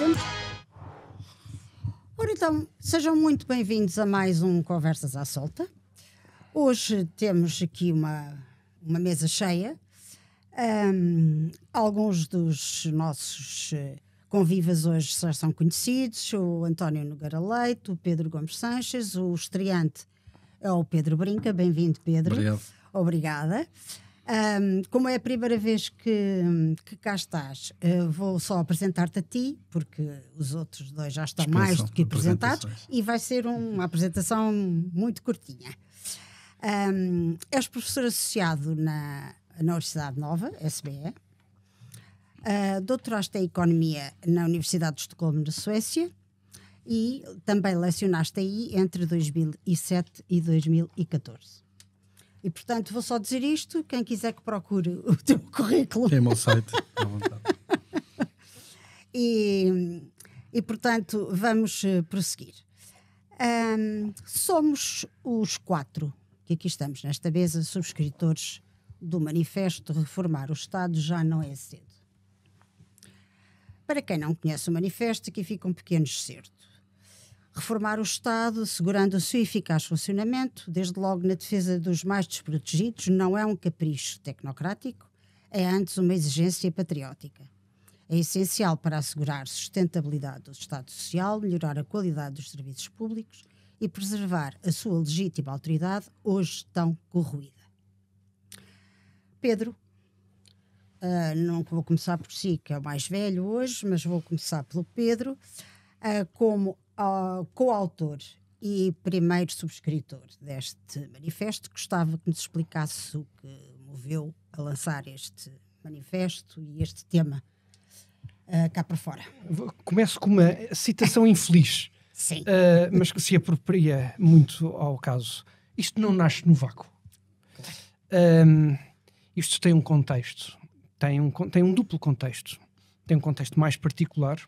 Vamos. Ora então, sejam muito bem-vindos a mais um Conversas à Solta. Hoje temos aqui uma mesa cheia. Alguns dos nossos convivas hoje já são conhecidos: o António Nogueira Leite, o Pedro Gomes Sanches, o estreante é o Pedro Brinca. Bem-vindo, Pedro. Obrigado. Obrigada. Como é a primeira vez que cá estás, vou só apresentar-te a ti, porque os outros dois já estão mais do que apresentados, e vai ser uma apresentação muito curtinha. És professor associado na Universidade Nova, SBE. Doutoraste em Economia na Universidade de Estocolmo, na Suécia, e também lecionaste aí entre 2007 e 2014. E, portanto, vou só dizer isto. Quem quiser que procure o teu currículo. É o meu site, à vontade. E, portanto, vamos prosseguir. Somos os 4 que aqui estamos nesta mesa, subscritores do manifesto Reformar o Estado já não é cedo. Para quem não conhece o manifesto, aqui fica um pequeno excerto. Reformar o Estado, assegurando o seu eficaz funcionamento, desde logo na defesa dos mais desprotegidos, não é um capricho tecnocrático, é antes uma exigência patriótica. É essencial para assegurar sustentabilidade do Estado Social, melhorar a qualidade dos serviços públicos e preservar a sua legítima autoridade, hoje tão corroída. Pedro, não vou começar por si, que é o mais velho hoje, mas vou começar pelo Pedro, como coautor e primeiro subscritor deste manifesto. Gostava que nos explicasse o que moveu a lançar este manifesto e este tema cá para fora. Começo com uma citação infeliz, Sim. Mas que se apropria muito ao caso. Isto não nasce no vácuo. Isto tem um contexto, tem um duplo contexto. Tem um contexto mais particular,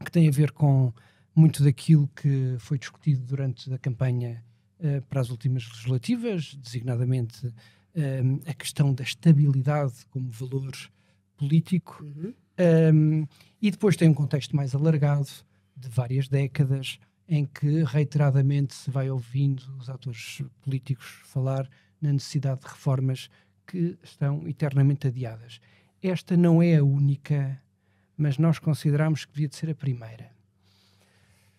que tem a ver com muito daquilo que foi discutido durante a campanha para as últimas legislativas, designadamente a questão da estabilidade como valor político. E depois tem um contexto mais alargado, de várias décadas, em que reiteradamente se vai ouvindo os atores políticos falar na necessidade de reformas que estão eternamente adiadas. Esta não é a única, mas nós consideramos que devia de ser a primeira.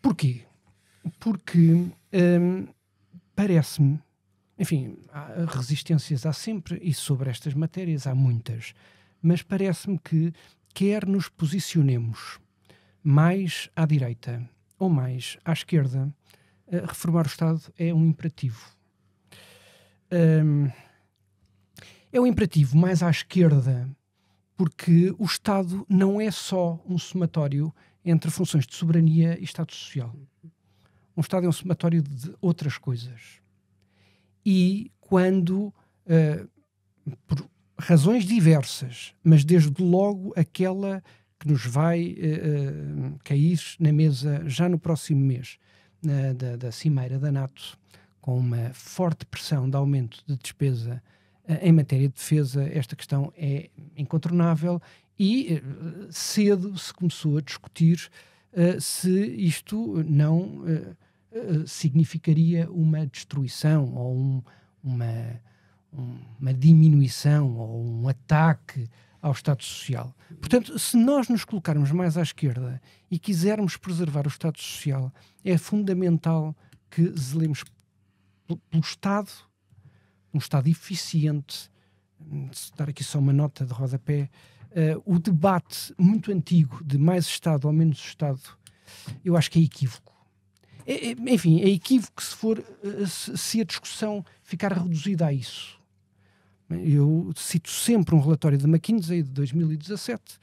Porquê? Porque parece-me, enfim, há resistências há sempre, e sobre estas matérias há muitas, mas parece-me que quer nos posicionemos mais à direita ou mais à esquerda, reformar o Estado é um imperativo. É um imperativo mais à esquerda, porque o Estado não é só um somatório entre funções de soberania e Estado Social. Um Estado é um somatório de outras coisas. E quando, por razões diversas, mas desde logo aquela que nos vai cair na mesa já no próximo mês, da Cimeira da NATO, com uma forte pressão de aumento de despesa em matéria de defesa, esta questão é incontornável e cedo se começou a discutir se isto não significaria uma destruição ou uma diminuição ou um ataque ao Estado Social. Portanto, se nós nos colocarmos mais à esquerda e quisermos preservar o Estado Social, é fundamental que zelemos pelo Estado, um Estado eficiente. Se dar aqui só uma nota de rodapé, o debate muito antigo de mais Estado ou menos Estado, eu acho que é equívoco. Enfim, é equívoco se a discussão ficar reduzida a isso. Eu cito sempre um relatório da McKinsey de 2017,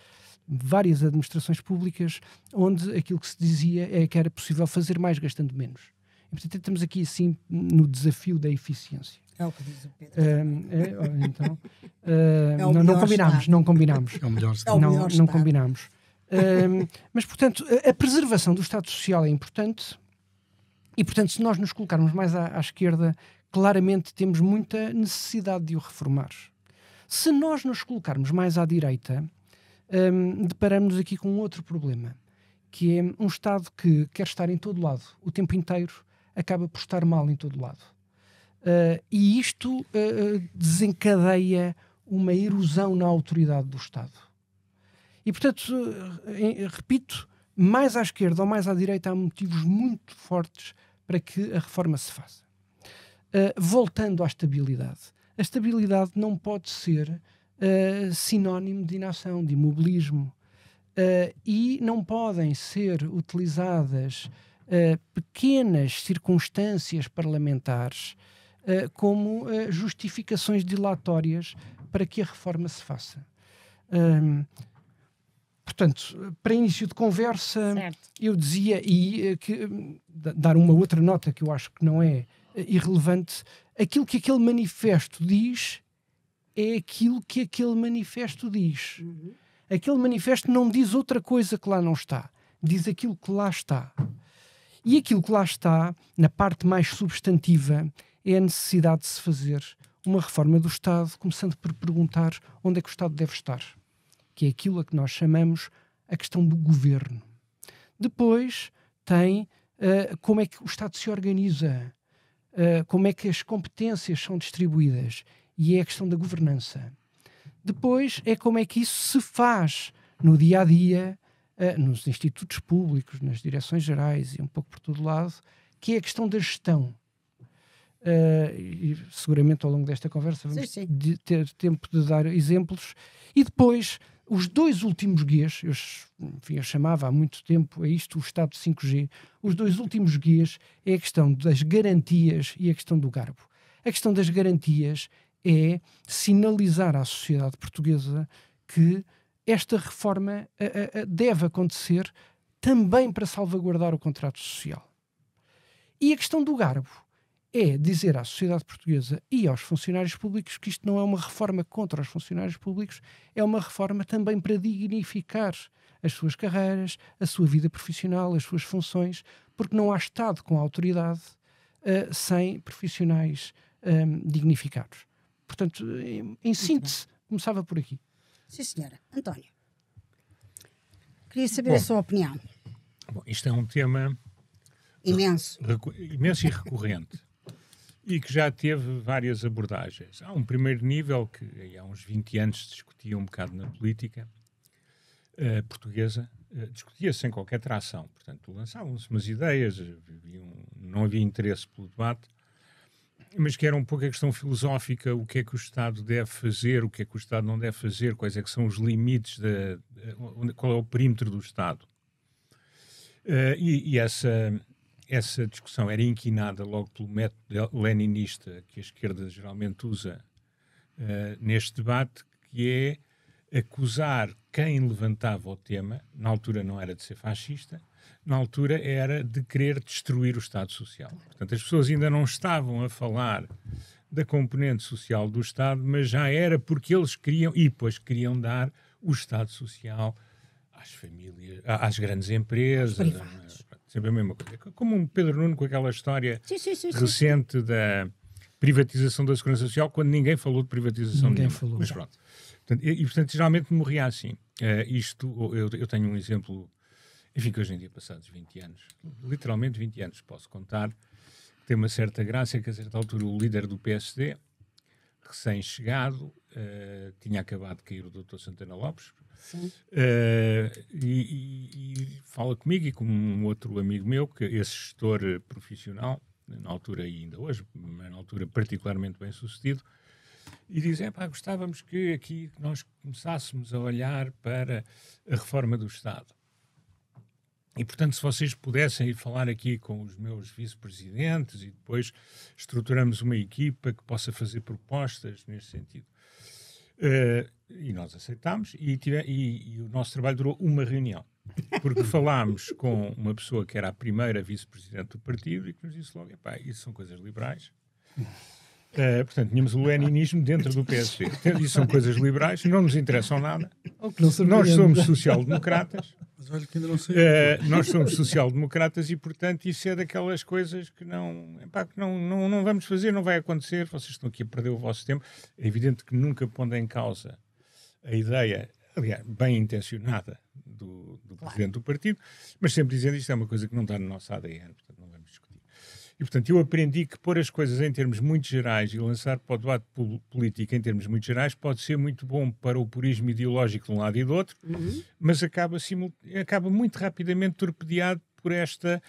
várias administrações públicas, onde aquilo que se dizia é que era possível fazer mais gastando menos. E, portanto, estamos aqui assim no desafio da eficiência. É o que diz o Pedro. Então, não combinamos. É o melhor. Não combinamos. Mas, portanto, a preservação do Estado Social é importante e, portanto, se nós nos colocarmos mais à esquerda, claramente temos muita necessidade de o reformar. Se nós nos colocarmos mais à direita, deparamos aqui com outro problema, que é um Estado que quer estar em todo lado, o tempo inteiro, acaba por estar mal em todo lado. E isto desencadeia uma erosão na autoridade do Estado. E, portanto, repito, mais à esquerda ou mais à direita há motivos muito fortes para que a reforma se faça. Voltando à estabilidade. A estabilidade não pode ser sinónimo de inação, de imobilismo. E não podem ser utilizadas pequenas circunstâncias parlamentares como justificações dilatórias para que a reforma se faça. Portanto, para início de conversa, certo, eu dizia, dar uma outra nota que eu acho que não é irrelevante, aquilo que aquele manifesto diz é aquilo que aquele manifesto diz. Uhum. Aquele manifesto não diz outra coisa que lá não está. Diz aquilo que lá está. E aquilo que lá está, na parte mais substantiva, é a necessidade de se fazer uma reforma do Estado, começando por perguntar onde é que o Estado deve estar, que é aquilo a que nós chamamos a questão do governo. Depois tem como é que o Estado se organiza, como é que as competências são distribuídas, e é a questão da governança. Depois é como é que isso se faz no dia-a-dia, nos institutos públicos, nas direções gerais e um pouco por todo lado, que é a questão da gestão. E seguramente ao longo desta conversa vamos ter tempo de dar exemplos. E depois, os dois últimos guias, eu chamava há muito tempo a isto o Estado 5G, os dois últimos guias é a questão das garantias e a questão do garbo. A questão das garantias é sinalizar à sociedade portuguesa que esta reforma deve acontecer também para salvaguardar o contrato social. E a questão do garbo é dizer à sociedade portuguesa e aos funcionários públicos que isto não é uma reforma contra os funcionários públicos, é uma reforma também para dignificar as suas carreiras, a sua vida profissional, as suas funções, porque não há Estado com autoridade sem profissionais dignificados. Portanto, em síntese, começava por aqui. Sim, senhora. António, queria saber a sua opinião. Bom, isto é um tema imenso e recorrente e que já teve várias abordagens. Há um primeiro nível que há uns 20 anos se discutia um bocado na política portuguesa, discutia-se sem qualquer tração. Portanto, lançavam-se umas ideias, não havia interesse pelo debate, mas que era um pouco a questão filosófica, o que é que o Estado deve fazer, o que é que o Estado não deve fazer, quais é que são os limites, qual é o perímetro do Estado. E essa discussão era inquinada logo pelo método leninista que a esquerda geralmente usa neste debate, que é acusar quem levantava o tema, na altura não era de ser fascista, na altura era de querer destruir o Estado Social. Portanto, as pessoas ainda não estavam a falar da componente social do Estado, mas já era porque eles queriam, e depois queriam dar o Estado Social às famílias, às grandes empresas, sempre a mesma coisa. Como um Pedro Nuno com aquela história recente da privatização da Segurança Social, quando ninguém falou de privatização nenhuma. Falou. Mas pronto. Portanto, geralmente morria assim. Eu tenho um exemplo, enfim, que hoje em dia, passados 20 anos, literalmente 20 anos, posso contar, que tem uma certa graça, que a certa altura o líder do PSD, recém-chegado, tinha acabado de cair o Dr. Santana Lopes, e fala comigo e com um outro amigo meu, que esse gestor profissional, na altura e ainda hoje, mas na altura particularmente bem sucedido, e dizem, gostávamos que aqui nós começássemos a olhar para a reforma do Estado. E, portanto, se vocês pudessem ir falar aqui com os meus vice-presidentes e depois estruturamos uma equipa que possa fazer propostas neste sentido. E nós aceitámos e o nosso trabalho durou uma reunião. Porque falámos com uma pessoa que era a primeira vice-presidente do partido e que nos disse logo, isso são coisas liberais. Portanto, tínhamos o leninismo dentro do PSD. Isso são coisas liberais, não nos interessam nada. Nós somos social-democratas. Mas olha que ainda não sei. Nós somos social-democratas e, portanto, isso é daquelas coisas que não vamos fazer, não vai acontecer. Vocês estão aqui a perder o vosso tempo. É evidente que nunca pondo em causa a ideia, aliás, bem intencionada do presidente do partido, mas sempre dizendo isto é uma coisa que não está no nosso ADN, portanto não vamos discutir. E, portanto, eu aprendi que pôr as coisas em termos muito gerais e lançar para o debate político em termos muito gerais pode ser muito bom para o purismo ideológico de um lado e do outro, mas acaba muito rapidamente torpedeado por esta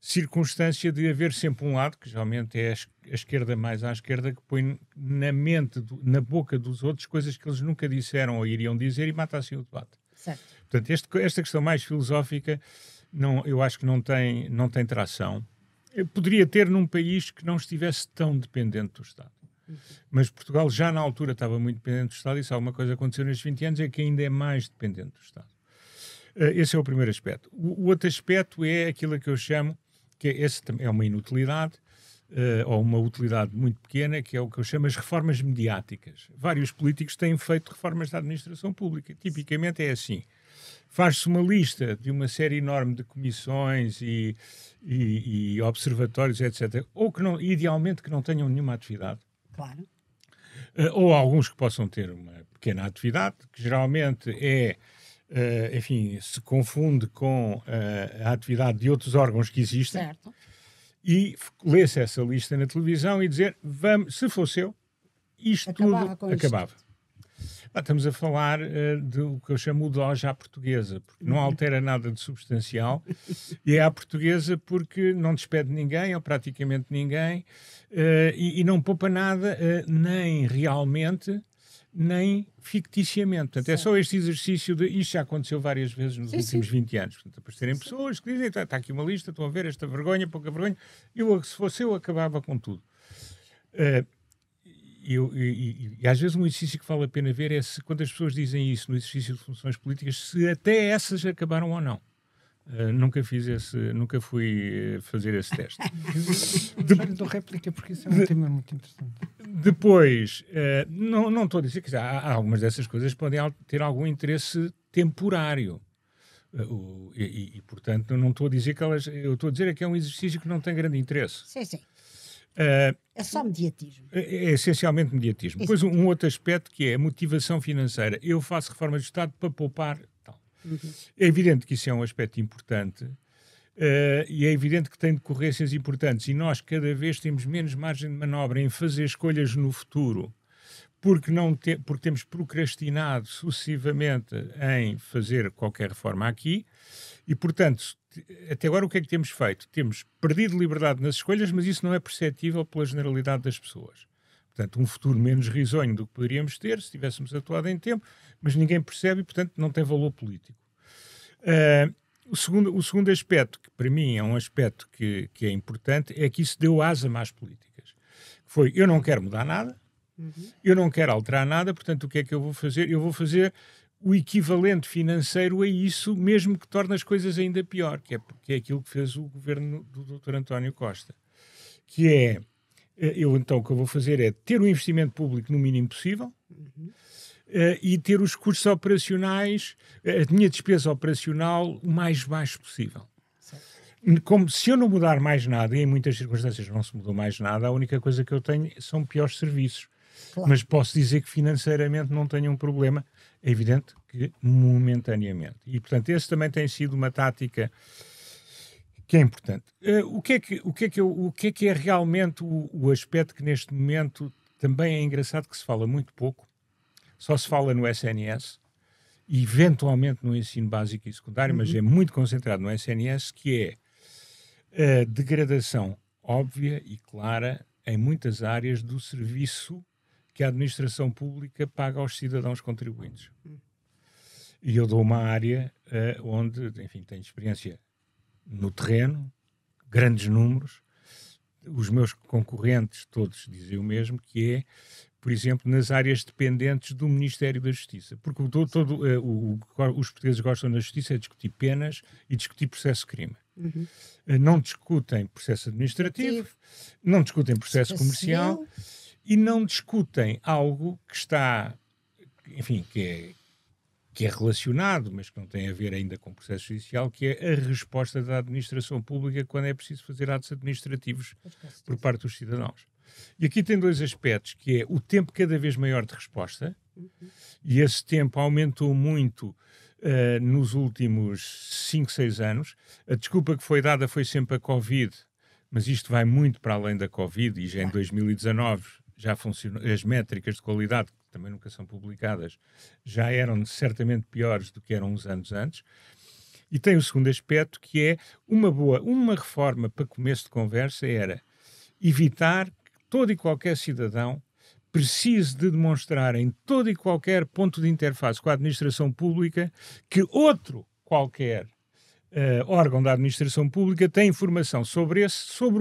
circunstância de haver sempre um lado, que geralmente é a esquerda mais à esquerda, que põe na mente, na boca dos outros, coisas que eles nunca disseram ou iriam dizer e mata assim o debate. Certo. Portanto, esta questão mais filosófica, eu acho que não tem tração. Eu poderia ter num país que não estivesse tão dependente do Estado. Mas Portugal já na altura estava muito dependente do Estado e se alguma coisa aconteceu nestes 20 anos é que ainda é mais dependente do Estado. Esse é o primeiro aspecto. O outro aspecto é aquilo que eu chamo, que é uma inutilidade, ou uma utilidade muito pequena, que é o que eu chamo as reformas mediáticas. Vários políticos têm feito reformas da administração pública. Tipicamente é assim. Faz-se uma lista de uma série enorme de comissões e observatórios, etc., ou que não, idealmente que não tenham nenhuma atividade. Claro. Ou alguns que possam ter uma pequena atividade, que geralmente enfim, se confunde com a atividade de outros órgãos que existem. Certo. E lê-se essa lista na televisão e dizer, se fosse eu, isto Acabava tudo acabava. Estamos a falar do que eu chamo de DOJ à portuguesa, porque não altera nada de substancial, e é à portuguesa porque não despede ninguém, ou praticamente ninguém, e não poupa nada, nem realmente, nem ficticiamente. Portanto, é só este exercício de... Isto já aconteceu várias vezes nos últimos 20 anos. Portanto, aparecerem pessoas que dizem, está aqui uma lista, estão a ver esta vergonha, pouca vergonha, se fosse eu, acabava com tudo. E às vezes um exercício que vale a pena ver é se, quando as pessoas dizem isso no exercício de funções políticas, se até essas acabaram ou não. Nunca fui fazer esse teste. Dou réplica porque isso é um tema muito interessante. Depois, não estou a dizer que há algumas dessas coisas podem ter algum interesse temporário. Portanto, não estou a dizer que elas... Eu estou a dizer que é um exercício que não tem grande interesse. Sim, sim. É só mediatismo. É essencialmente mediatismo. Depois um outro aspecto que é a motivação financeira. Eu faço reforma do Estado para poupar. É evidente que isso é um aspecto importante e é evidente que tem decorrências importantes e nós cada vez temos menos margem de manobra em fazer escolhas no futuro porque temos procrastinado sucessivamente em fazer qualquer reforma aqui e, portanto, até agora o que é que temos feito? Temos perdido liberdade nas escolhas, mas isso não é perceptível pela generalidade das pessoas. Portanto, um futuro menos risonho do que poderíamos ter se tivéssemos atuado em tempo, mas ninguém percebe e, portanto, não tem valor político. O segundo aspecto, que para mim é um aspecto que é importante, é que isso deu asa às políticas. Foi, eu não quero mudar nada, eu não quero alterar nada, portanto, o que é que eu vou fazer? Eu vou fazer o equivalente financeiro a isso, mesmo que torne as coisas ainda pior, que é aquilo que fez o governo do Dr. António Costa. Que é, então o que eu vou fazer é ter o investimento público no mínimo possível e ter os custos operacionais, a minha despesa operacional o mais baixo possível. Como se eu não mudar mais nada, e em muitas circunstâncias não se mudou mais nada, a única coisa que eu tenho são piores serviços. Claro. Mas posso dizer que financeiramente não tenho um problema, é evidente que momentaneamente. E, portanto, esse também tem sido uma tática que é importante. O que é realmente o aspecto que neste momento também é engraçado que se fala muito pouco, só se fala no SNS e eventualmente no ensino básico e secundário, mas é muito concentrado no SNS, que é a degradação óbvia e clara em muitas áreas do serviço que a administração pública paga aos cidadãos contribuintes. E eu dou uma área onde, enfim, tenho experiência no terreno, grandes números, os meus concorrentes todos dizem o mesmo, que é, por exemplo, nas áreas dependentes do Ministério da Justiça. Porque os portugueses gostam da justiça é discutir penas e discutir processo de crime. Não discutem processo administrativo, não discutem processo comercial e não discutem algo que está, enfim, que é relacionado, mas que não tem a ver ainda com o processo judicial, que é a resposta da administração pública quando é preciso fazer atos administrativos por parte dos cidadãos. E aqui tem dois aspectos, que é o tempo cada vez maior de resposta, E esse tempo aumentou muito nos últimos 5, 6 anos. A desculpa que foi dada foi sempre a Covid, mas isto vai muito para além da Covid, e já em 2019 já funcionou, as métricas de qualidade, que também nunca são publicadas, já eram certamente piores do que eram uns anos antes. E tem o segundo aspecto, que é uma reforma para começo de conversa era evitar que todo e qualquer cidadão precise de demonstrar em todo e qualquer ponto de interface com a administração pública que outro qualquer órgão da administração pública tem informação sobre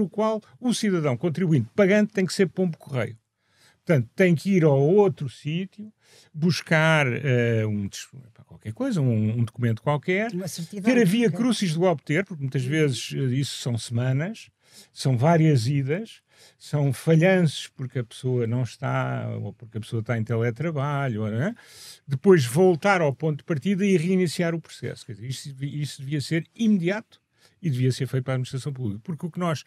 o qual o cidadão contribuinte pagante tem que ser pombo-correio. Portanto, tem que ir ao outro sítio, buscar qualquer coisa, um documento qualquer, ter a via crucis de o obter, porque muitas vezes isso são semanas, são várias idas, são falhanços porque a pessoa não está, ou porque a pessoa está em teletrabalho, depois voltar ao ponto de partida e reiniciar o processo. Quer dizer, isso devia ser imediato e devia ser feito para a administração pública, porque o que nós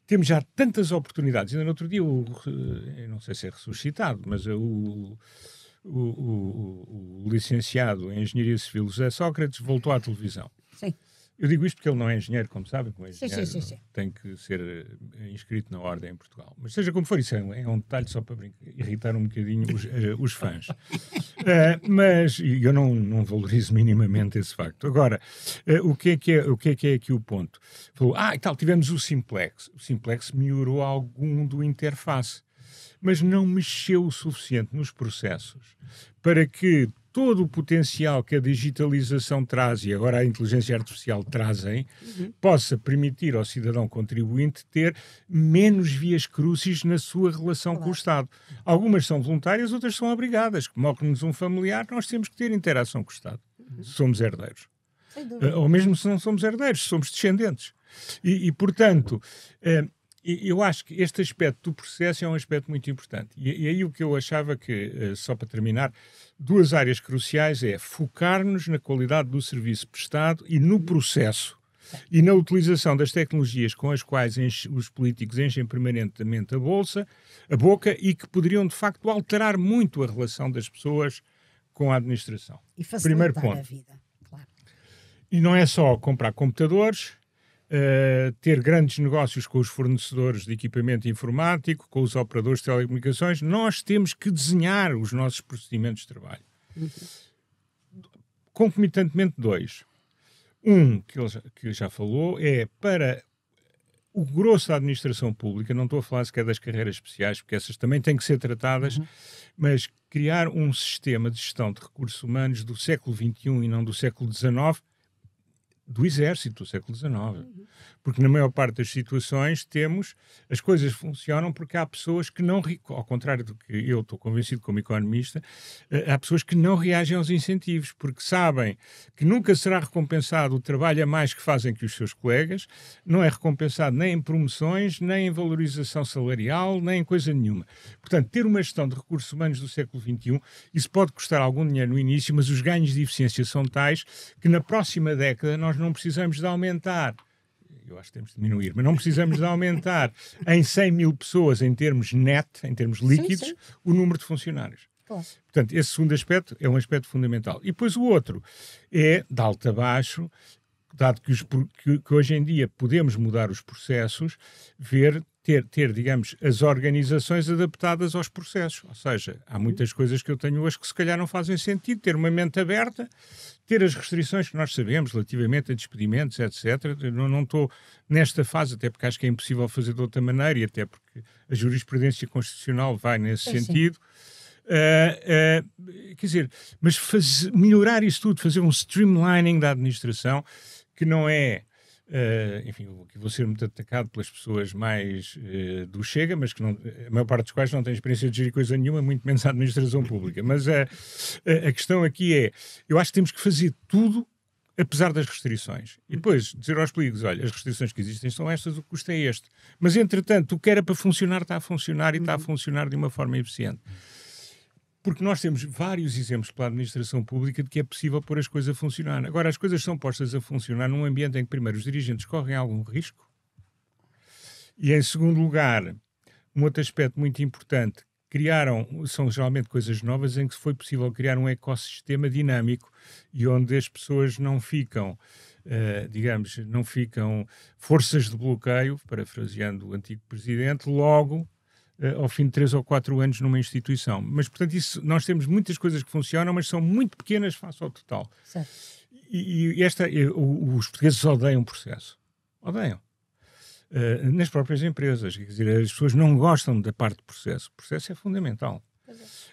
temos já tantas oportunidades. Ainda no outro dia, eu não sei se é ressuscitado, mas o licenciado em Engenharia Civil José Sócrates voltou à televisão. Sim. Eu digo isto porque ele não é engenheiro, como sabem, como é engenheiro, sim. Tem que ser inscrito na ordem em Portugal. Mas seja como for, isso é um detalhe só para irritar um bocadinho os fãs. Mas eu não valorizo minimamente esse facto. Agora, o que é aqui o ponto? Falou, e tal, tivemos o Simplex. O Simplex melhorou algum do interface, mas não mexeu o suficiente nos processos para que todo o potencial que a digitalização traz, e agora a inteligência artificial trazem, possa permitir ao cidadão contribuinte ter menos vias crucis na sua relação com o Estado. Algumas são voluntárias, outras são obrigadas. Morre-nos um familiar, nós temos que ter interação com o Estado. Somos herdeiros. Ou mesmo se não somos herdeiros, somos descendentes. E portanto... eu acho que este aspecto do processo é um aspecto muito importante. E aí o que eu achava que, só para terminar, duas áreas cruciais é focar-nos na qualidade do serviço prestado e no processo e na utilização das tecnologias com as quais os políticos enchem permanentemente a boca e que poderiam, de facto, alterar muito a relação das pessoas com a administração. E facilitar a vida, claro. E não é só comprar computadores... ter grandes negócios com os fornecedores de equipamento informático, com os operadores de telecomunicações, nós temos que desenhar os nossos procedimentos de trabalho. Concomitantemente, dois. Que ele já falou, é para o grosso da administração pública, não estou a falar sequer das carreiras especiais, porque essas também têm que ser tratadas, mas criar um sistema de gestão de recursos humanos do século XXI e não do século XIX, do Exército do século XIX. Porque na maior parte das situações as coisas funcionam porque há pessoas que não, ao contrário do que eu estou convencido como economista, há pessoas que não reagem aos incentivos, porque sabem que nunca será recompensado o trabalho a mais que fazem que os seus colegas, não é recompensado nem em promoções, nem em valorização salarial, nem em coisa nenhuma. Portanto, ter uma gestão de recursos humanos do século XXI, isso pode custar algum dinheiro no início, mas os ganhos de eficiência são tais que na próxima década nós não precisamos de aumentar, eu acho que temos de diminuir, mas não precisamos de aumentar em 100 mil pessoas em termos net, em termos líquidos, o número de funcionários. Claro. Portanto, esse segundo aspecto é um aspecto fundamental. E depois o outro é, de alto a baixo, dado que hoje em dia podemos mudar os processos, ter, digamos, as organizações adaptadas aos processos. Ou seja, há muitas coisas que eu tenho hoje que se calhar não fazem sentido. Ter uma mente aberta, ter as restrições que nós sabemos relativamente a despedimentos, etc. Eu não estou nesta fase, até porque acho que é impossível fazer de outra maneira e até porque a jurisprudência constitucional vai nesse sentido. Quer dizer, mas melhorar isso tudo, fazer um streamlining da administração, que não é... enfim, vou ser muito atacado pelas pessoas mais do Chega, mas que não, a maior parte dos quais não tem experiência de gerir coisa nenhuma, muito menos a administração pública. Mas a questão aqui é, eu acho que temos que fazer tudo apesar das restrições. E depois dizer aos políticos, olha, as restrições que existem são estas, o custo é este. Mas, entretanto, o que era para funcionar está a funcionar e está a funcionar de uma forma eficiente. Porque nós temos vários exemplos pela administração pública de que é possível pôr as coisas a funcionar. Agora, as coisas são postas a funcionar num ambiente em que, primeiro, os dirigentes correm algum risco e, em segundo lugar, um outro aspecto muito importante, são geralmente coisas novas em que foi possível criar um ecossistema dinâmico e onde as pessoas não ficam, digamos, não ficam forças de bloqueio, parafraseando o antigo presidente, logo ao fim de 3 ou 4 anos numa instituição. Mas, portanto, nós temos muitas coisas que funcionam, mas são muito pequenas face ao total. Certo. Os portugueses odeiam o processo. Odeiam. Nas próprias empresas. Quer dizer, as pessoas não gostam da parte do processo. O processo é fundamental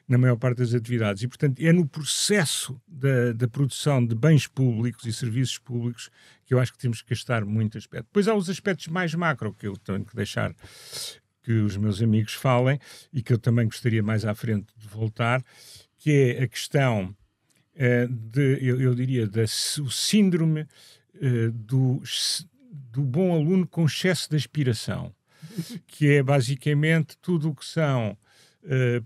na maior parte das atividades. E, portanto, é no processo da produção de bens públicos e serviços públicos que eu acho que temos que gastar muito aspecto. Depois há os aspectos mais macro que eu tenho que deixar que os meus amigos falem e que eu também gostaria mais à frente de voltar, que é a questão eu diria, o síndrome do bom aluno com excesso de aspiração, que é basicamente tudo o que são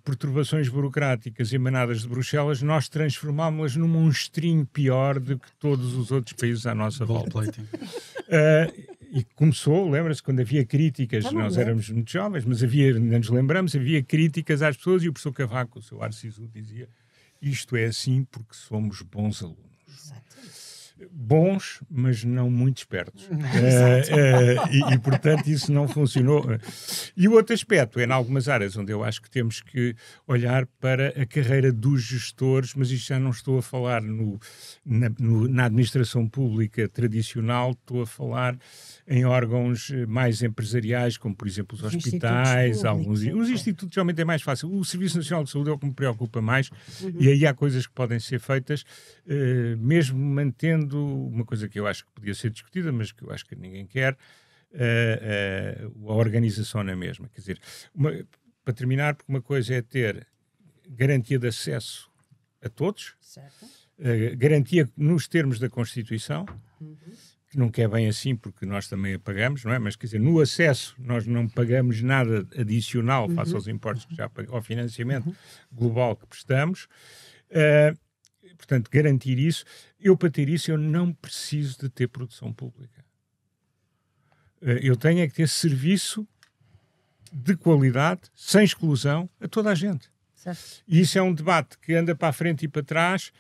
perturbações burocráticas emanadas de Bruxelas, nós transformámos-las num monstrinho pior do que todos os outros países à nossa volta. E começou, lembra-se, quando havia críticas, nós éramos muito jovens, mas ainda nos lembramos, havia críticas às pessoas e o professor Cavaco, o seu ar sisudo, dizia: isto é assim porque somos bons alunos. Bons, mas não muito espertos. E, portanto, isso não funcionou. E o outro aspecto é, em algumas áreas onde eu acho que temos que olhar para a carreira dos gestores, mas isto já não estou a falar na administração pública tradicional, estou a falar em órgãos mais empresariais, como, por exemplo, os hospitais, os institutos realmente é mais fácil. O Serviço Nacional de Saúde é o que me preocupa mais, e aí há coisas que podem ser feitas, mesmo mantendo uma coisa que eu acho que podia ser discutida, mas que eu acho que ninguém quer, a organização na mesma. Quer dizer, para terminar, porque uma coisa é ter garantia de acesso a todos, garantia nos termos da Constituição, que nunca é bem assim, porque nós também a pagamos, não é? Mas, quer dizer, no acesso nós não pagamos nada adicional face aos impostos que já pagamos, ao financiamento global que prestamos. Portanto, garantir isso. Eu, para ter isso, eu não preciso de ter produção pública. Eu tenho é que ter serviço de qualidade, sem exclusão, a toda a gente. Certo. E isso é um debate que anda para a frente e para trás,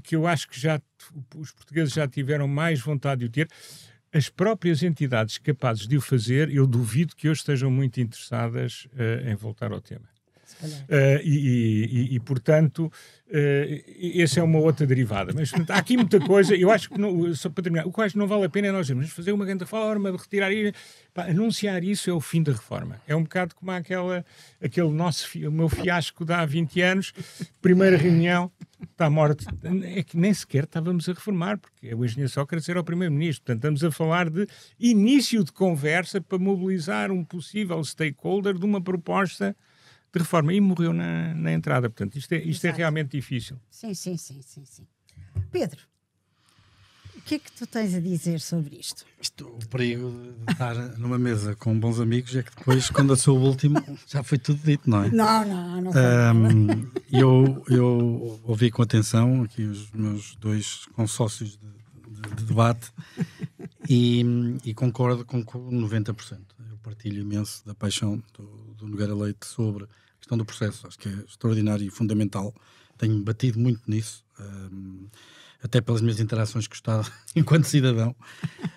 que eu acho que os portugueses já tiveram mais vontade de o ter. As próprias entidades capazes de o fazer, eu duvido que hoje estejam muito interessadas em voltar ao tema. Portanto, essa é uma outra derivada. Mas há aqui muita coisa. Eu acho que, só para terminar, o que eu acho que não vale a pena é nós fazer uma grande reforma, retirar isso. Anunciar isso é o fim da reforma. É um bocado como o meu fiasco de há 20 anos. Primeira reunião, está morto. É que nem sequer estávamos a reformar, porque o engenheiro Sócrates era o primeiro-ministro. Portanto, estamos a falar de início de conversa para mobilizar um possível stakeholder de uma proposta de reforma, e morreu na entrada. Portanto, isto é realmente difícil. Sim. Pedro, o que é que tu tens a dizer sobre isto? O perigo de estar numa mesa com bons amigos é que depois, quando eu sou o último, já foi tudo dito, não é? Não foi. Eu ouvi com atenção aqui os meus dois consócios de debate e concordo com 90%. Eu partilho imenso da paixão do Nogueira Leite sobre a questão do processo. Acho que é extraordinário e fundamental. Tenho batido muito nisso, até pelas minhas interações com o Estado enquanto cidadão.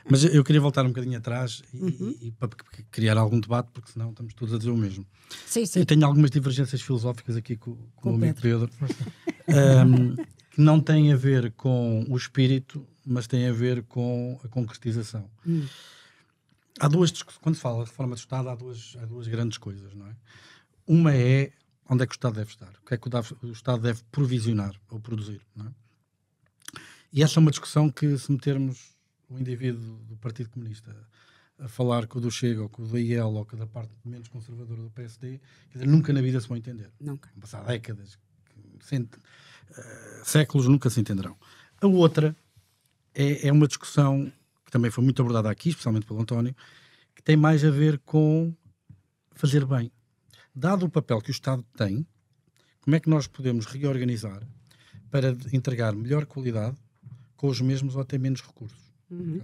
Mas eu queria voltar um bocadinho atrás e para criar algum debate, porque senão estamos todos a dizer o mesmo. Sim. Eu tenho algumas divergências filosóficas aqui com o amigo Pedro, que não têm a ver com o espírito, mas têm a ver com a concretização. Há duas discussões. Quando se fala de reforma do Estado, há duas grandes coisas, não é? Uma é onde é que o Estado deve estar, o que é que o Estado deve provisionar ou produzir, não é? E essa é uma discussão que, se metermos o indivíduo do Partido Comunista a falar com o do Chega, ou com o do IEL, ou com a da parte menos conservadora do PSD, quer dizer, nunca na vida se vão entender. Nunca. Vão passar décadas, séculos, nunca se entenderão. A outra é uma discussão que também foi muito abordada aqui, especialmente pelo António, que tem mais a ver com fazer bem. Dado o papel que o Estado tem, como é que nós podemos reorganizar para entregar melhor qualidade com os mesmos ou até menos recursos? Okay?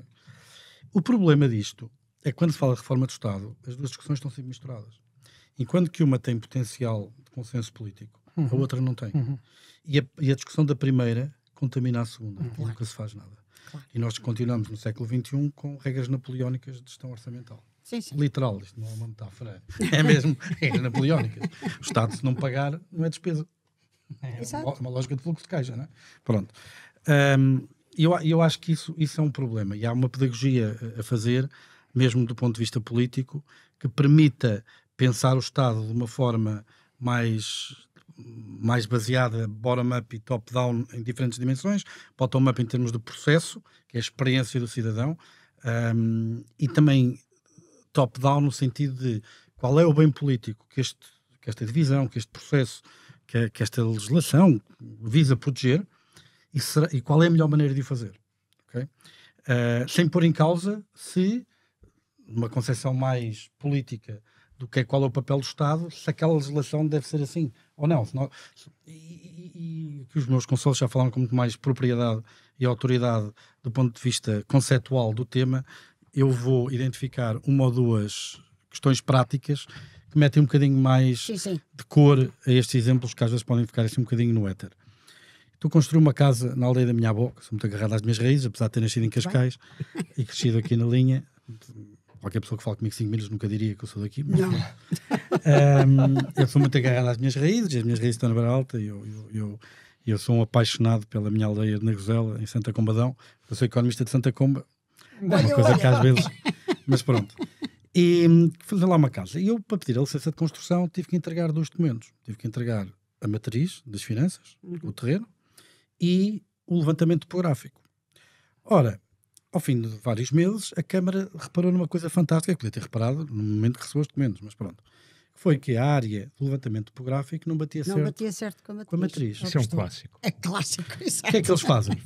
O problema disto é que, quando se fala de reforma do Estado, as duas discussões estão sempre misturadas. Enquanto que uma tem potencial de consenso político. A outra não tem. E a discussão da primeira contamina a segunda. E nunca se faz nada. E nós continuamos no século XXI com regras napoleónicas de gestão orçamental. Sim, sim. Literal, isto não é uma metáfora. É mesmo regras napoleónicas. O Estado, se não pagar, não é despesa. É uma lógica de fluxo de caixa, não é? Pronto. Eu acho que isso é um problema. E há uma pedagogia a fazer, mesmo do ponto de vista político, que permita pensar o Estado de uma forma mais baseada bottom-up e top-down em diferentes dimensões, bottom-up em termos de processo, que é a experiência do cidadão, e também top-down no sentido de qual é o bem político que esta divisão, que este processo, que esta legislação visa proteger, e qual é a melhor maneira de o fazer. Okay? Sem pôr em causa se, numa concepção mais política do que qual é o papel do Estado, se aquela legislação deve ser assim ou não. E que os meus conselhos já falaram com muito mais propriedade e autoridade do ponto de vista conceptual do tema, eu vou identificar uma ou duas questões práticas que metem um bocadinho mais de cor a estes exemplos que às vezes podem ficar assim um bocadinho no éter. Estou a construir uma casa na aldeia da minha avó, que sou muito agarrado às minhas raízes, apesar de ter nascido em Cascais e crescido aqui na linha. Qualquer pessoa que fale comigo 5 minutos nunca diria que eu sou daqui. Mas eu sou muito agarrado às minhas raízes estão na Beira Alta, e eu sou um apaixonado pela minha aldeia de Nagozela, em Santa Combadão. Eu sou economista de Santa Comba, uma coisa que às vezes... Mas pronto. E fazer lá uma casa. E eu, para pedir a licença de construção, tive que entregar 2 documentos. Tive que entregar a matriz das finanças, o terreno, e o levantamento topográfico. Ora, ao fim de vários meses, a Câmara reparou numa coisa fantástica, que podia ter reparado no momento que recebeu os documentos, mas pronto. Foi que a área do levantamento topográfico não batia certo com a matriz. Isso é um clássico. É clássico, exato. O que é que eles fazem?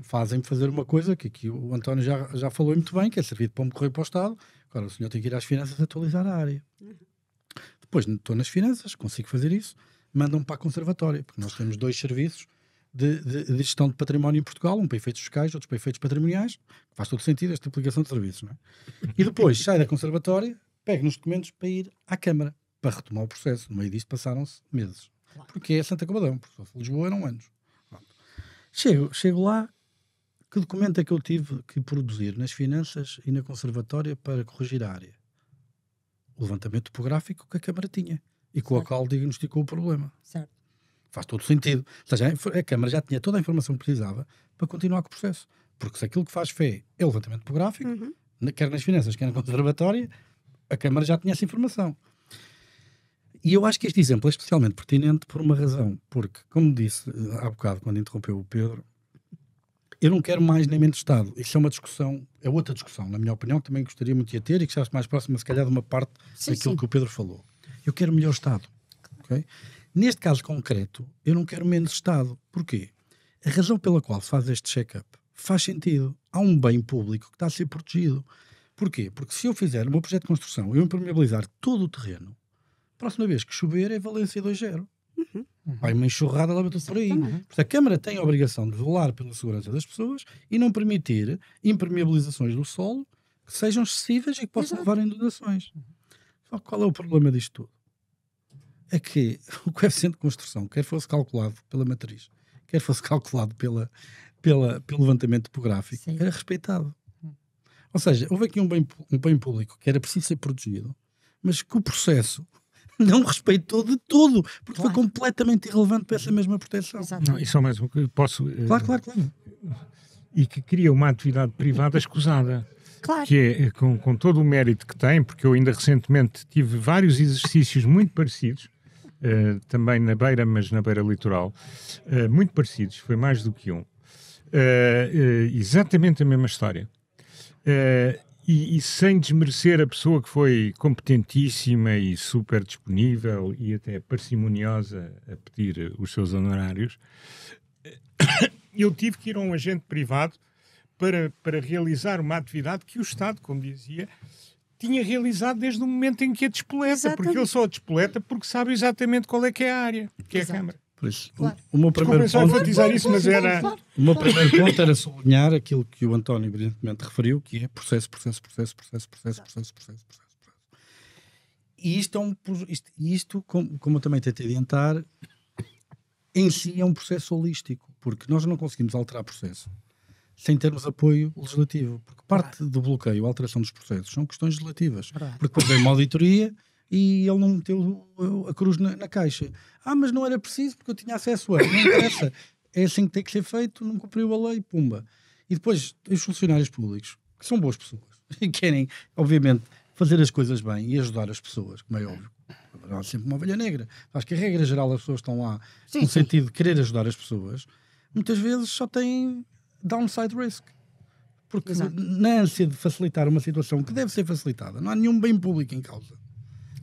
Fazem fazer uma coisa que aqui o António já falou muito bem, que é servir de pombo correio para o Estado. Agora o senhor tem que ir às finanças atualizar a área. Depois estou nas finanças, consigo fazer isso, mandam-me para a conservatória, porque nós temos 2 serviços de gestão de património em Portugal, um para efeitos fiscais, outro para efeitos patrimoniais, que faz todo sentido esta aplicação de serviços, não é? E depois sai da conservatória, pego nos documentos para ir à Câmara, para retomar o processo. No meio disto passaram-se meses. Claro. Porque é Santa Combadão, porque se fosse Lisboa eram anos. Chego lá, que documento é que eu tive que produzir nas finanças e na conservatória para corrigir a área? O levantamento topográfico que a Câmara tinha e com o qual diagnosticou o problema. Certo. Faz todo sentido. Ou seja, a Câmara já tinha toda a informação que precisava para continuar com o processo. Porque se aquilo que faz fé é o levantamento topográfico, quer nas finanças, quer na conservatória, a Câmara já tinha essa informação. E eu acho que este exemplo é especialmente pertinente por uma razão. Porque, como disse há bocado, quando interrompeu o Pedro, eu não quero mais nem menos Estado. Isso é uma discussão, é outra discussão, na minha opinião, também gostaria muito de a ter e que já mais próxima, se calhar, de uma parte daquilo que o Pedro falou. Eu quero melhor Estado. Okay? Neste caso concreto, eu não quero menos Estado. Porquê? A razão pela qual se faz este check-up faz sentido. Há um bem público que está a ser protegido. Porquê? Porque se eu fizer o meu projeto de construção, eu impermeabilizar todo o terreno, a próxima vez que chover é valência 2.0. Vai uma enxurrada, leva tudo por aí. Portanto, a Câmara tem a obrigação de velar pela segurança das pessoas e não permitir impermeabilizações do solo que sejam excessivas e que possam levar a inundações. Só que qual é o problema disto tudo? É que o coeficiente de construção, quer fosse calculado pela matriz, quer fosse calculado pelo levantamento topográfico, era respeitado. Ou seja, houve aqui um bem público que era preciso ser protegido, mas que o processo não respeitou de tudo, porque foi completamente irrelevante para essa mesma proteção. Não, e só mais uma coisa, posso... Claro. E que cria uma atividade privada escusada. Claro. Que é com todo o mérito que tem, porque eu ainda recentemente tive vários exercícios muito parecidos, também na beira, mas na beira litoral, muito parecidos, foi mais do que um. Exatamente a mesma história. E sem desmerecer a pessoa que foi competentíssima e super disponível e até parcimoniosa a pedir os seus honorários, eu tive que ir a um agente privado para realizar uma atividade que o Estado, como dizia, tinha realizado desde o momento em que a despoleta, porque ele só a despoleta porque sabe exatamente qual é que é a área, que é a Câmara. Por isso, o meu primeiro ponto... O meu primeiro ponto era sublinhar aquilo que o António brilhantemente referiu, que é processo. E isto como eu também tentei adiantar, em si é um processo holístico, porque nós não conseguimos alterar processo sem termos apoio legislativo, porque parte do bloqueio, a alteração dos processos, são questões legislativas. Porque depois vem uma auditoria e ele não meteu a cruz na caixa. Mas não era preciso porque eu tinha acesso a... Não interessa. É assim que tem que ser feito, não cumpriu a lei, pumba. E depois, os funcionários públicos, que são boas pessoas, e querem, obviamente, fazer as coisas bem e ajudar as pessoas, como é óbvio. Há sempre uma ovelha negra. Acho que a regra geral, as pessoas estão lá no sentido de querer ajudar as pessoas, muitas vezes só têm downside risk. Porque na ânsia de facilitar uma situação que deve ser facilitada, não há nenhum bem público em causa.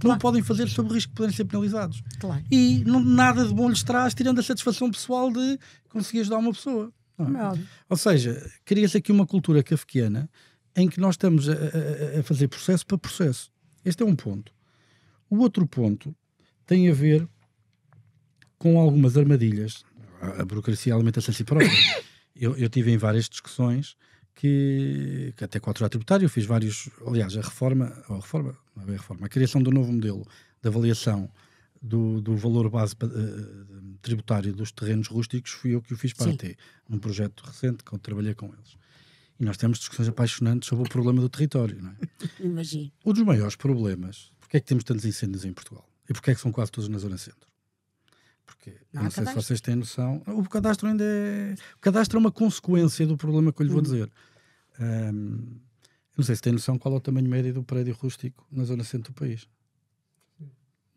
Não o podem fazer sob o risco de poderem ser penalizados. E nada de bom lhes traz, tirando a satisfação pessoal de conseguir ajudar uma pessoa. Ou seja, cria-se aqui uma cultura kafkiana em que nós estamos a fazer processo para processo. Este é um ponto. O outro ponto tem a ver com algumas armadilhas. A burocracia alimenta-se a si própria. Eu tive em várias discussões que até com a autoridade tributária eu fiz vários... Aliás, a criação do novo modelo de avaliação do valor base tributário dos terrenos rústicos fui eu que o fiz para a AT, num projeto recente que eu trabalhei com eles. E nós temos discussões apaixonantes sobre o problema do território, não é? Imagino. Um dos maiores problemas, porque é que temos tantos incêndios em Portugal? E porque é que são quase todos na zona centro? Porque, não sei se vocês têm noção, o cadastro ainda é... O cadastro é uma consequência do problema que eu lhe vou dizer. Não sei se têm noção qual é o tamanho médio do prédio rústico na zona centro do país.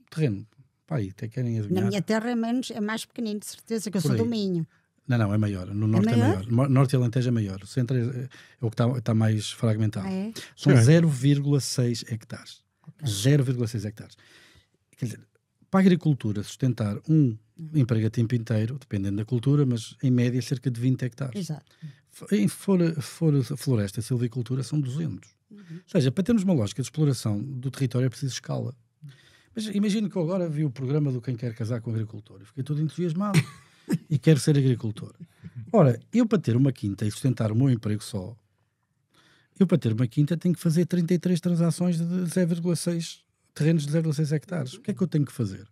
Terreno. Pá, aí, até querem adivinhar. Na minha terra é mais pequenino, de certeza, que eu sou do Minho. Não, é maior. No norte é maior. Norte e Alentejo é maior. O centro é o que está mais fragmentado. São 0,6 hectares. 0,6 hectares. Quer dizer, para a agricultura sustentar um emprego a tempo inteiro, dependendo da cultura, mas em média cerca de 20 hectares. Exato. Em floresta e silvicultura são 200. Ou seja, para termos uma lógica de exploração do território é preciso escala. Mas imagino que eu agora vi o programa do Quem Quer Casar com o Agricultor e fiquei todo entusiasmado e quero ser agricultor. Ora, eu para ter uma quinta e sustentar o meu emprego só, eu para ter uma quinta tenho que fazer 33 transações de 0,6 terrenos de 0,6 hectares. O que é que eu tenho que fazer?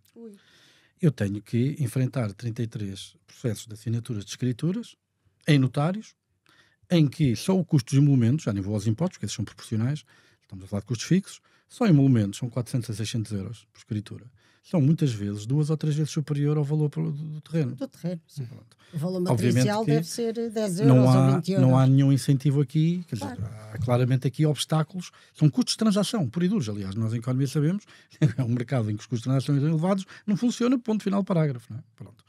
Eu tenho que enfrentar 33 processos de assinaturas de escrituras em notários, em que só o custo dos emolumentos, já nem vou aos impostos, porque esses são proporcionais, estamos a falar de custos fixos, só emolumentos são 400 a 600 euros por escritura. São muitas vezes 2 ou 3 vezes superior ao valor do terreno. Do terreno, sim. Pronto. O valor matricial deve ser 10 euros ou 20 euros. Não há nenhum incentivo aqui, quer dizer, há claramente aqui obstáculos, são custos de transação, por e duros. Aliás, nós em economia sabemos, é um mercado em que os custos de transação são elevados, não funciona, ponto final parágrafo. Não é? Pronto.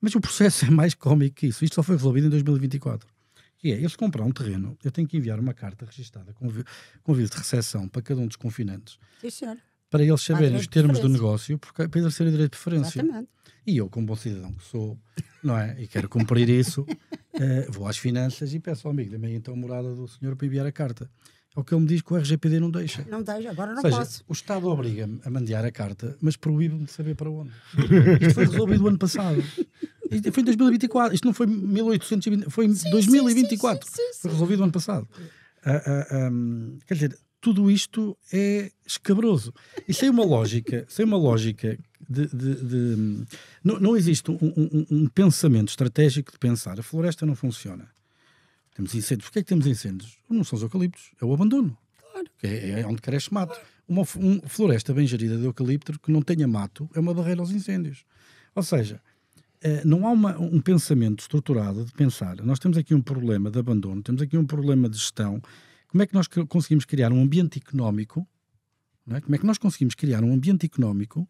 Mas o processo é mais cómico que isso. Isto só foi resolvido em 2024. Que é, eu se comprar um terreno, eu tenho que enviar uma carta registada com convite de recepção para cada um dos confinantes. Sim, senhor. Para eles saberem os termos do negócio, para exercer o direito de preferência. Exatamente. E eu, como bom cidadão que sou, não é? E quero cumprir isso, vou às finanças e peço ao amigo, dê-me então a morada do senhor para enviar a carta. É o que ele me diz que o RGPD não deixa. Não deixa, agora não Ou seja, posso. O Estado obriga-me a mandar a carta, mas proíbe-me de saber para onde. Isto foi resolvido o ano passado. Isto foi em 2024. Isto não foi 1820, foi em 2024. Sim. Foi resolvido o ano passado. Quer dizer, tudo isto é escabroso. E sem uma lógica não existe um pensamento estratégico de pensar a floresta não funciona. Temos incêndios. Porquê é que temos incêndios? Não são os eucaliptos, é o abandono. Claro. É onde cresce mato. Uma floresta bem gerida de eucalipto que não tenha mato é uma barreira aos incêndios. Ou seja, não há um pensamento estruturado de pensar. Nós temos aqui um problema de abandono, temos aqui um problema de gestão. Como é que nós conseguimos criar um ambiente económico? Não é? Como é que nós conseguimos criar um ambiente económico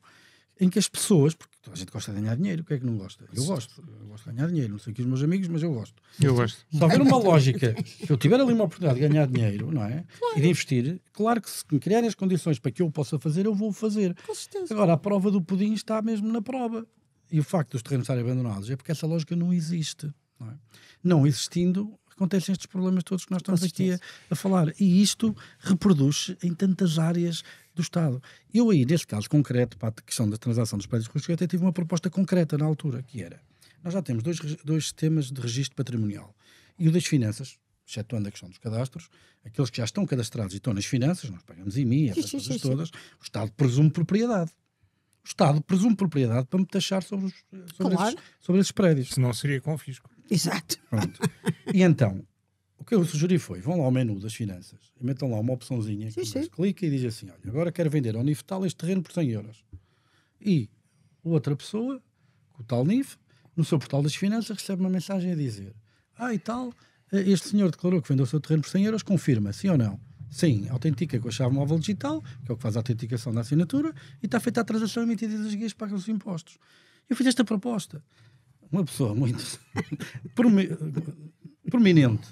em que as pessoas, porque toda a gente gosta de ganhar dinheiro, o que é que não gosta? Eu gosto de ganhar dinheiro, não sei aqui os meus amigos, mas eu gosto. Eu gosto. Se houver uma lógica, se eu tiver ali uma oportunidade de ganhar dinheiro, não é? Claro. E de investir, claro que se me criarem as condições para que eu o possa fazer, eu vou fazer. Com certeza. Agora, a prova do pudim está mesmo na prova. E o facto dos terrenos estarem abandonados é porque essa lógica não existe. Não é? Não existindo, acontecem estes problemas todos que nós estamos aqui a falar. E isto reproduz em tantas áreas do Estado. Eu aí, nesse caso concreto, para a questão da transação dos prédios rústicos, eu até tive uma proposta concreta na altura, que era, nós já temos dois sistemas de registro patrimonial. E o das finanças, excetuando a questão dos cadastros, aqueles que já estão cadastrados e estão nas finanças, nós pagamos IMI, essas coisas todas, o Estado presume propriedade. O Estado presume propriedade para me taxar sobre esses prédios. Senão seria confisco. Exato. Pronto. E então, o que eu sugeri foi, vão lá ao menu das finanças e metam lá uma opçãozinha, clica e diz assim, olha, agora quero vender ao NIF tal este terreno por 100 euros. E outra pessoa, com o tal NIF, no seu portal das finanças, recebe uma mensagem a dizer, e tal, este senhor declarou que vendeu o seu terreno por 100 euros, confirma, sim ou não? Sim, autentica com a chave móvel digital, que é o que faz a autenticação da assinatura, e está feita a transação emitida das guias para os impostos. Eu fiz esta proposta. Uma pessoa muito prominente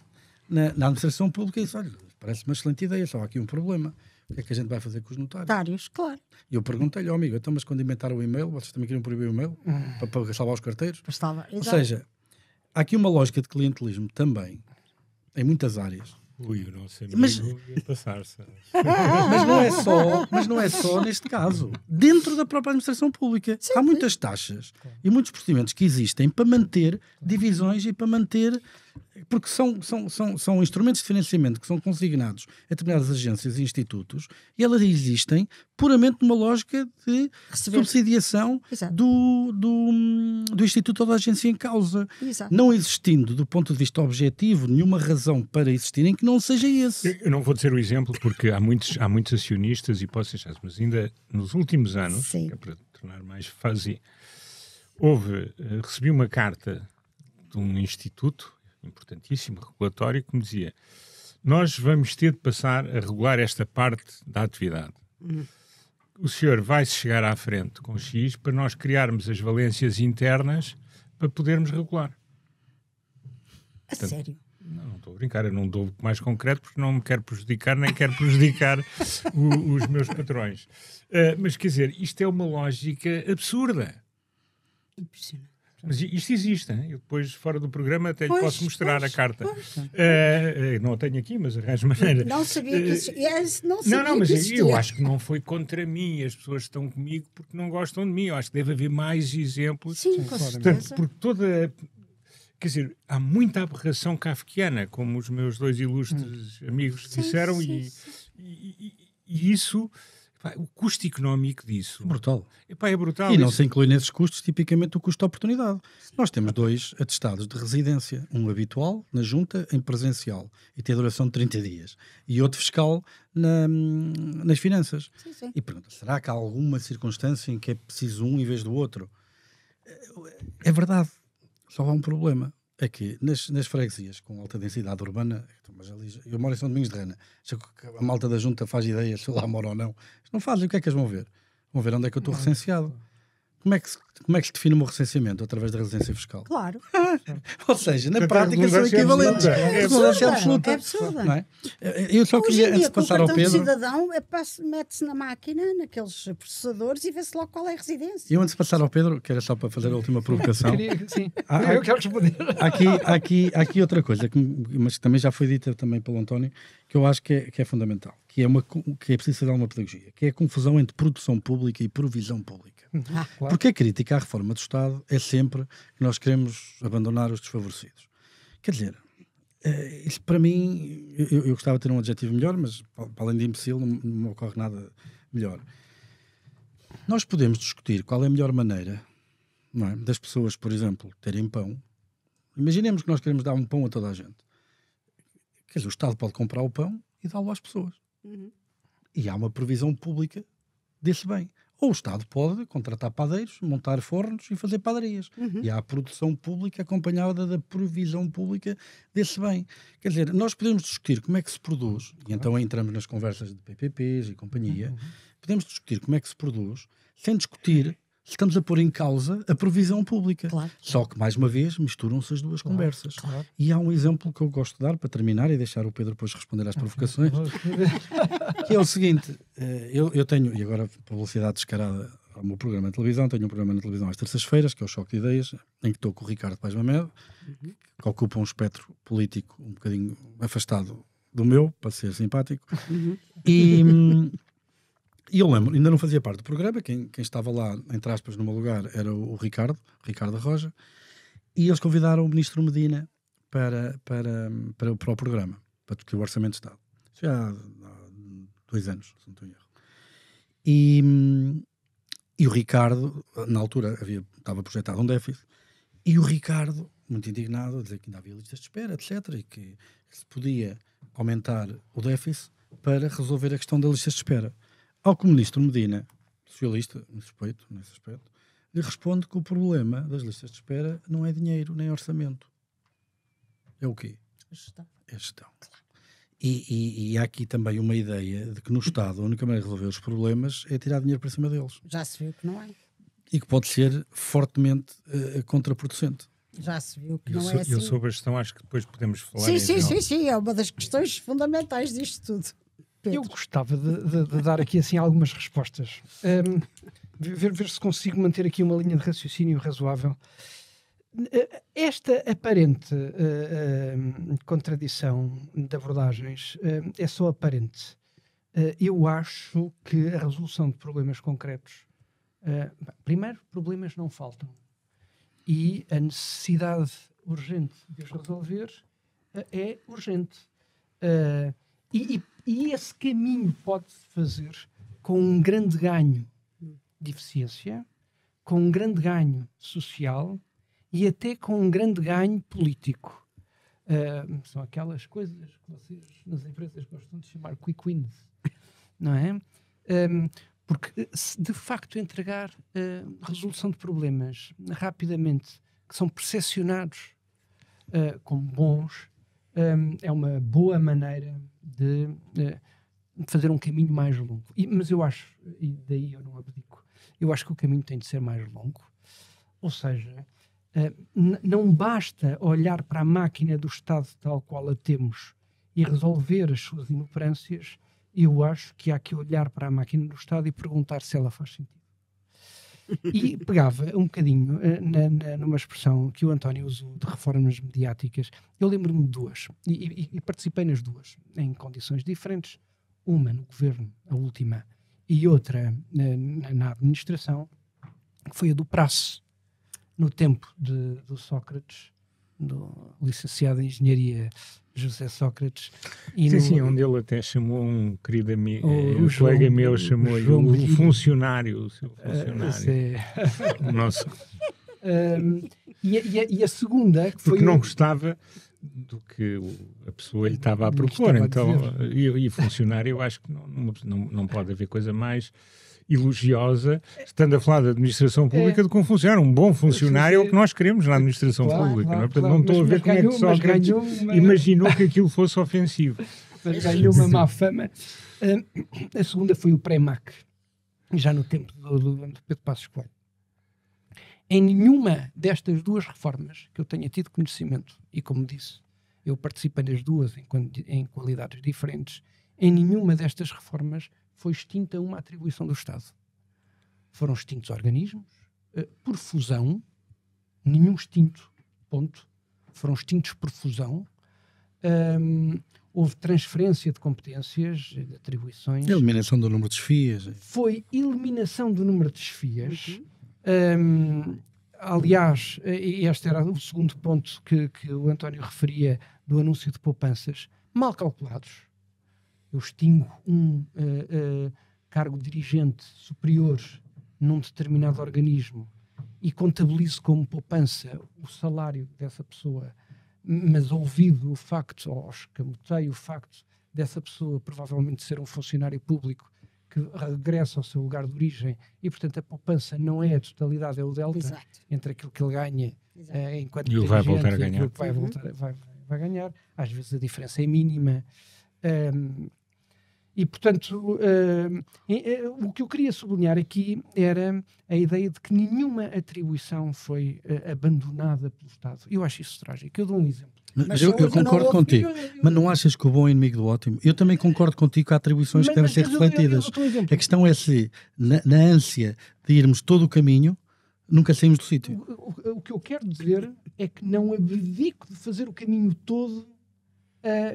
na administração pública e disse, olha, parece uma excelente ideia, só há aqui um problema. O que é que a gente vai fazer com os notários? Claro. E eu perguntei-lhe, amigo, então, mas quando inventaram o e-mail, vocês também queriam proibir o e-mail para salvar os carteiros? Ou seja, há aqui uma lógica de clientelismo também, em muitas áreas. Ui, o nosso amigo ia passar-se. Mas não é só neste caso. Dentro da própria administração pública, há muitas taxas e muitos procedimentos que existem para manter divisões e para manter... Porque são instrumentos de financiamento que são consignados a determinadas agências e institutos e elas existem puramente numa lógica de subsidiação do instituto ou da agência em causa. Exato. Não existindo, do ponto de vista objetivo, nenhuma razão para existirem que não seja esse. Eu não vou dizer o exemplo porque há muitos acionistas e posso deixar, mas ainda nos últimos anos, que é para tornar mais fácil, recebi uma carta de um instituto importantíssimo, regulatório, que me dizia nós vamos ter de passar a regular esta parte da atividade. O senhor vai-se chegar à frente com X para nós criarmos as valências internas para podermos regular. Portanto, sério? Não estou a brincar, eu não dou mais concreto porque não me quero prejudicar, nem quero prejudicar os meus patrões. Mas quer dizer, isto é uma lógica absurda. Impressionante. Mas isto existe, hein? Eu depois, fora do programa, até lhe posso mostrar a carta. Não a tenho aqui, mas arranjo maneira. Não sabia que isso... mas eu acho que não foi contra mim. As pessoas estão comigo porque não gostam de mim. Eu acho que deve haver mais exemplos. Sim, com certeza. Porque quer dizer, há muita aberração kafkiana, como os meus dois ilustres amigos disseram, e isso... O custo económico disso Brutal. É brutal. E não se inclui nesses custos tipicamente o custo de oportunidade. Nós temos 2 atestados de residência, um habitual na junta em presencial e tem a duração de 30 dias e outro fiscal nas finanças. Sim. E pergunta, será que há alguma circunstância em que é preciso um em vez do outro? É verdade, só há um problema. É que nas freguesias com alta densidade urbana, eu moro em São Domingos de Rana, a malta da junta faz ideia se eu lá moro ou não. Não fazem, o que é que eles vão ver? Vão ver onde é que eu estou recenseado. Como é que se define o meu recenseamento? Através da residência fiscal. Claro. Ou seja, na prática são equivalentes. É absurda. É absurda. Não é? Eu só queria, antes de passar ao Pedro... O cidadão mete-se na máquina, naqueles processadores e vê-se logo qual é a residência. Eu, antes de passar ao Pedro, que era só para fazer a última provocação... Sim, eu quero responder. Há aqui outra coisa, mas que também já foi dita também pelo António, que eu acho que é fundamental, que é preciso dar uma pedagogia, que é a confusão entre produção pública e provisão pública. Claro. Porque a crítica à reforma do Estado é sempre que nós queremos abandonar os desfavorecidos. Quer dizer, isso para mim, eu gostava de ter um adjetivo melhor, mas para além de imbecil não me ocorre nada melhor. Nós podemos discutir qual é a melhor maneira, não é, das pessoas, por exemplo, terem pão. Imaginemos que nós queremos dar um pão a toda a gente. Quer dizer, o Estado pode comprar o pão e dá-lo às pessoas. E há uma provisão pública desse bem. Ou o Estado pode contratar padeiros, montar fornos e fazer padarias. E há a produção pública acompanhada da provisão pública desse bem. Quer dizer, nós podemos discutir como é que se produz, e então aí entramos nas conversas de PPPs e companhia, podemos discutir como é que se produz, sem discutir se estamos a pôr em causa a provisão pública. Claro. Só que, mais uma vez, misturam-se as duas conversas. Claro. E há um exemplo que eu gosto de dar para terminar e deixar o Pedro depois responder às provocações, que é o seguinte, eu tenho, e agora publicidade descarada ao meu programa de televisão, tenho um programa na televisão às terças-feiras, que é o Choque de Ideias, em que estou com o Ricardo Paes Mamed, que ocupa um espectro político um bocadinho afastado do meu, para ser simpático, E eu lembro, ainda não fazia parte do programa, quem estava lá, entre aspas, no meu lugar, era o Ricardo Roja, e eles convidaram o ministro Medina para o programa, para discutir o Orçamento de Estado. Já há 2 anos, se não estou em erro. E o Ricardo, na altura, estava projetado um déficit, e o Ricardo, muito indignado, a dizer que ainda havia listas de espera, etc., e que se podia aumentar o déficit para resolver a questão das listas de espera. Ao que o ministro Medina, socialista, nesse aspecto, lhe responde que o problema das listas de espera não é dinheiro, nem orçamento. É o quê? É gestão. E há aqui também uma ideia de que no Estado a única maneira de resolver os problemas é tirar dinheiro para cima deles. Já se viu que não é. E que pode ser fortemente contraproducente. Já se viu que não é assim. Eu sobre a gestão acho que depois podemos falar. Sim, é uma das questões fundamentais disto tudo. Pedro. Eu gostava de dar aqui assim algumas respostas. Ver se consigo manter aqui uma linha de raciocínio razoável. Esta aparente contradição de abordagens é só aparente. Eu acho que a resolução de problemas concretos, primeiro, problemas não faltam. E a necessidade urgente de os resolver é urgente. E esse caminho pode-se fazer com um grande ganho de eficiência, com um grande ganho social e até com um grande ganho político. São aquelas coisas que vocês nas empresas gostam de chamar quick wins, não é? Porque se de facto entregar resolução de problemas rapidamente, que são percepcionados como bons, é uma boa maneira de fazer um caminho mais longo. Mas eu acho, e daí eu não abdico, eu acho que o caminho tem de ser mais longo. Ou seja, não basta olhar para a máquina do Estado tal qual a temos e resolver as suas inoperâncias. Eu acho que há que olhar para a máquina do Estado e perguntar se ela faz sentido. E pegava um bocadinho numa expressão que o António usou de reformas mediáticas. Eu lembro-me de duas, e participei nas duas, em condições diferentes. Uma no governo, a última, e outra na administração, que foi a do Prace, no tempo do Sócrates, do licenciado em Engenharia José Sócrates. E sim, onde ele até chamou um querido amigo, um colega meu chamou-lhe o funcionário, o seu funcionário. O nosso. E a segunda... Que foi porque não gostava do que a pessoa lhe estava a propor. Então, e funcionário, eu acho que não pode haver coisa mais elogiosa, estando a falar da administração pública, do que um funcionário. Um bom funcionário é o que nós queremos na administração pública. Não é? Portanto, não estou a ver como é que Sócrates imaginou que aquilo fosse ofensivo. Mas ganhou uma má fama. A segunda foi o pré-MAC, já no tempo do Pedro Passos Coelho. Em nenhuma destas duas reformas que eu tenha tido conhecimento, e como disse, eu participei nas duas em qualidades diferentes, em nenhuma destas reformas foi extinta uma atribuição do Estado. Foram extintos organismos, por fusão, nenhum extinto, ponto. Foram extintos por fusão. Houve transferência de competências, de atribuições. Eliminação do número de desfias. Foi eliminação do número de desfias. Aliás, este era o segundo ponto que o António referia do anúncio de poupanças, mal calculados. Eu extingo um cargo dirigente superior num determinado organismo e contabilizo como poupança o salário dessa pessoa, mas ouvido o facto, ou escamotei o facto dessa pessoa provavelmente ser um funcionário público que regressa ao seu lugar de origem e, portanto, a poupança não é a totalidade, é o delta. Exato. Entre aquilo que ele ganha enquanto e vai voltar a ganhar. Que vai ganhar. Às vezes a diferença é mínima. E, portanto, o que eu queria sublinhar aqui era a ideia de que nenhuma atribuição foi abandonada pelo Estado. Eu acho isso trágico. Eu dou um exemplo. Mas eu concordo contigo. Mas não achas que o bom é inimigo do ótimo? Eu também concordo contigo que há atribuições que devem ser refletidas. A questão é se, na ânsia de irmos todo o caminho, nunca saímos do sítio. O que eu quero dizer é que não abdico de fazer o caminho todo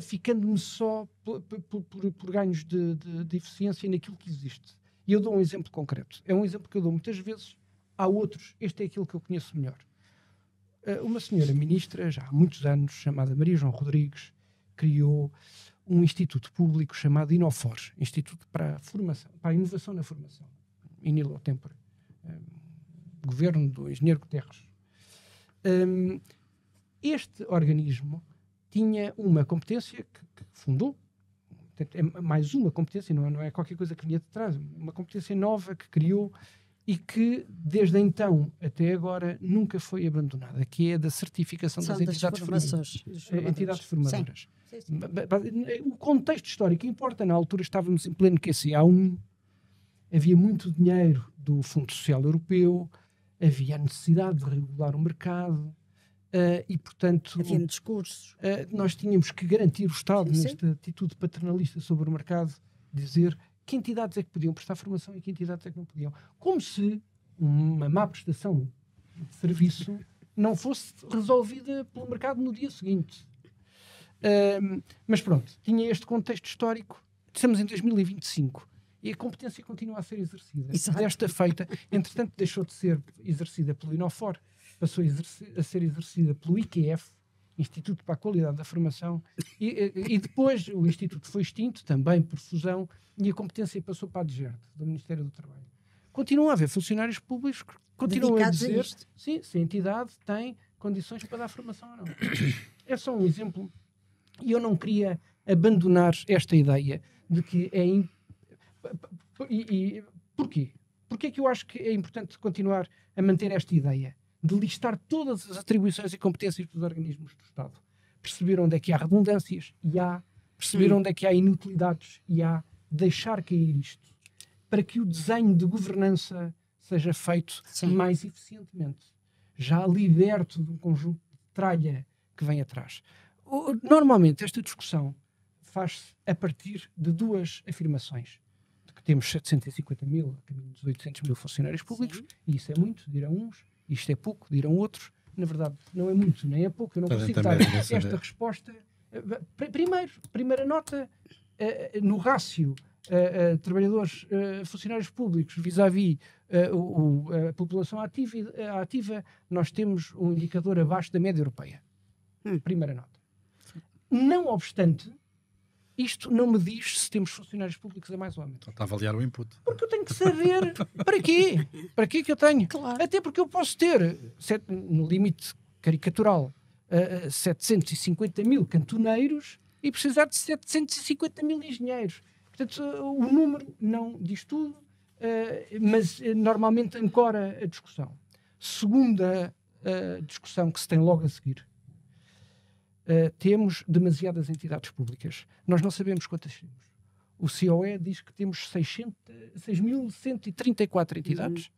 ficando-me só por ganhos de eficiência naquilo que existe. E eu dou um exemplo concreto. É um exemplo que eu dou muitas vezes, há outros. Este é aquilo que eu conheço melhor. uma senhora ministra, já há muitos anos, chamada Maria João Rodrigues, criou um instituto público chamado Inofor, Instituto para a Inovação na Formação, in illo tempore, governo do engenheiro Guterres. Este organismo tinha uma competência que fundou, portanto, é mais uma competência, não é qualquer coisa que vinha de trás, uma competência nova que criou e que, desde então até agora, nunca foi abandonada, que é a da certificação das entidades formadoras. Sim. O contexto histórico importa. Na altura estávamos em pleno QCA1, havia muito dinheiro do Fundo Social Europeu, havia a necessidade de regular o mercado e, portanto, havia muitos cursos. Nós tínhamos que garantir o Estado nesta atitude paternalista sobre o mercado, dizer que entidades é que podiam prestar formação e que entidades é que não podiam. Como se uma má prestação de serviço não fosse resolvida pelo mercado no dia seguinte. Mas pronto, tinha este contexto histórico. Estamos em 2025 e a competência continua a ser exercida. Exato. Desta feita, entretanto, deixou de ser exercida pelo Inofor, passou a ser exercida pelo IQF, Instituto para a Qualidade da Formação, e depois o Instituto foi extinto, também por fusão, e a competência passou para a DGERT, do Ministério do Trabalho. Continuam a haver funcionários públicos que continuam a dizer se a entidade tem condições para dar formação ou não. É só um exemplo. E eu não queria abandonar esta ideia de que porquê? Porquê é que eu acho que é importante continuar a manter esta ideia de listar todas as atribuições e competências dos organismos do Estado? Perceber onde é que há redundâncias? E há. Perceber onde é que há inutilidades? E há. Deixar cair isto para que o desenho de governança seja feito mais eficientemente, já liberto de um conjunto de tralha que vem atrás. Normalmente esta discussão faz-se a partir de duas afirmações: de que temos 750 mil, a caminho dos 800 mil funcionários públicos, e isso é muito, dirão uns, isto é pouco, dirão outros. Na verdade, não é muito, nem é pouco. Eu não consigo dar esta resposta. Primeira nota, no rácio trabalhadores, funcionários públicos vis-à-vis a população ativa, nós temos um indicador abaixo da média europeia. Primeira nota. Não obstante, isto não me diz se temos funcionários públicos a mais ou a menos. Está a avaliar o input. Porque eu tenho que saber para quê? Para quê que eu tenho? Claro. Até porque eu posso ter, no limite caricatural, 750 mil cantoneiros e precisar de 750 mil engenheiros. Portanto, o número não diz tudo, mas normalmente ancora a discussão. Segunda discussão que se tem logo a seguir. Temos demasiadas entidades públicas. Nós não sabemos quantas temos. O COE diz que temos 6.134 entidades.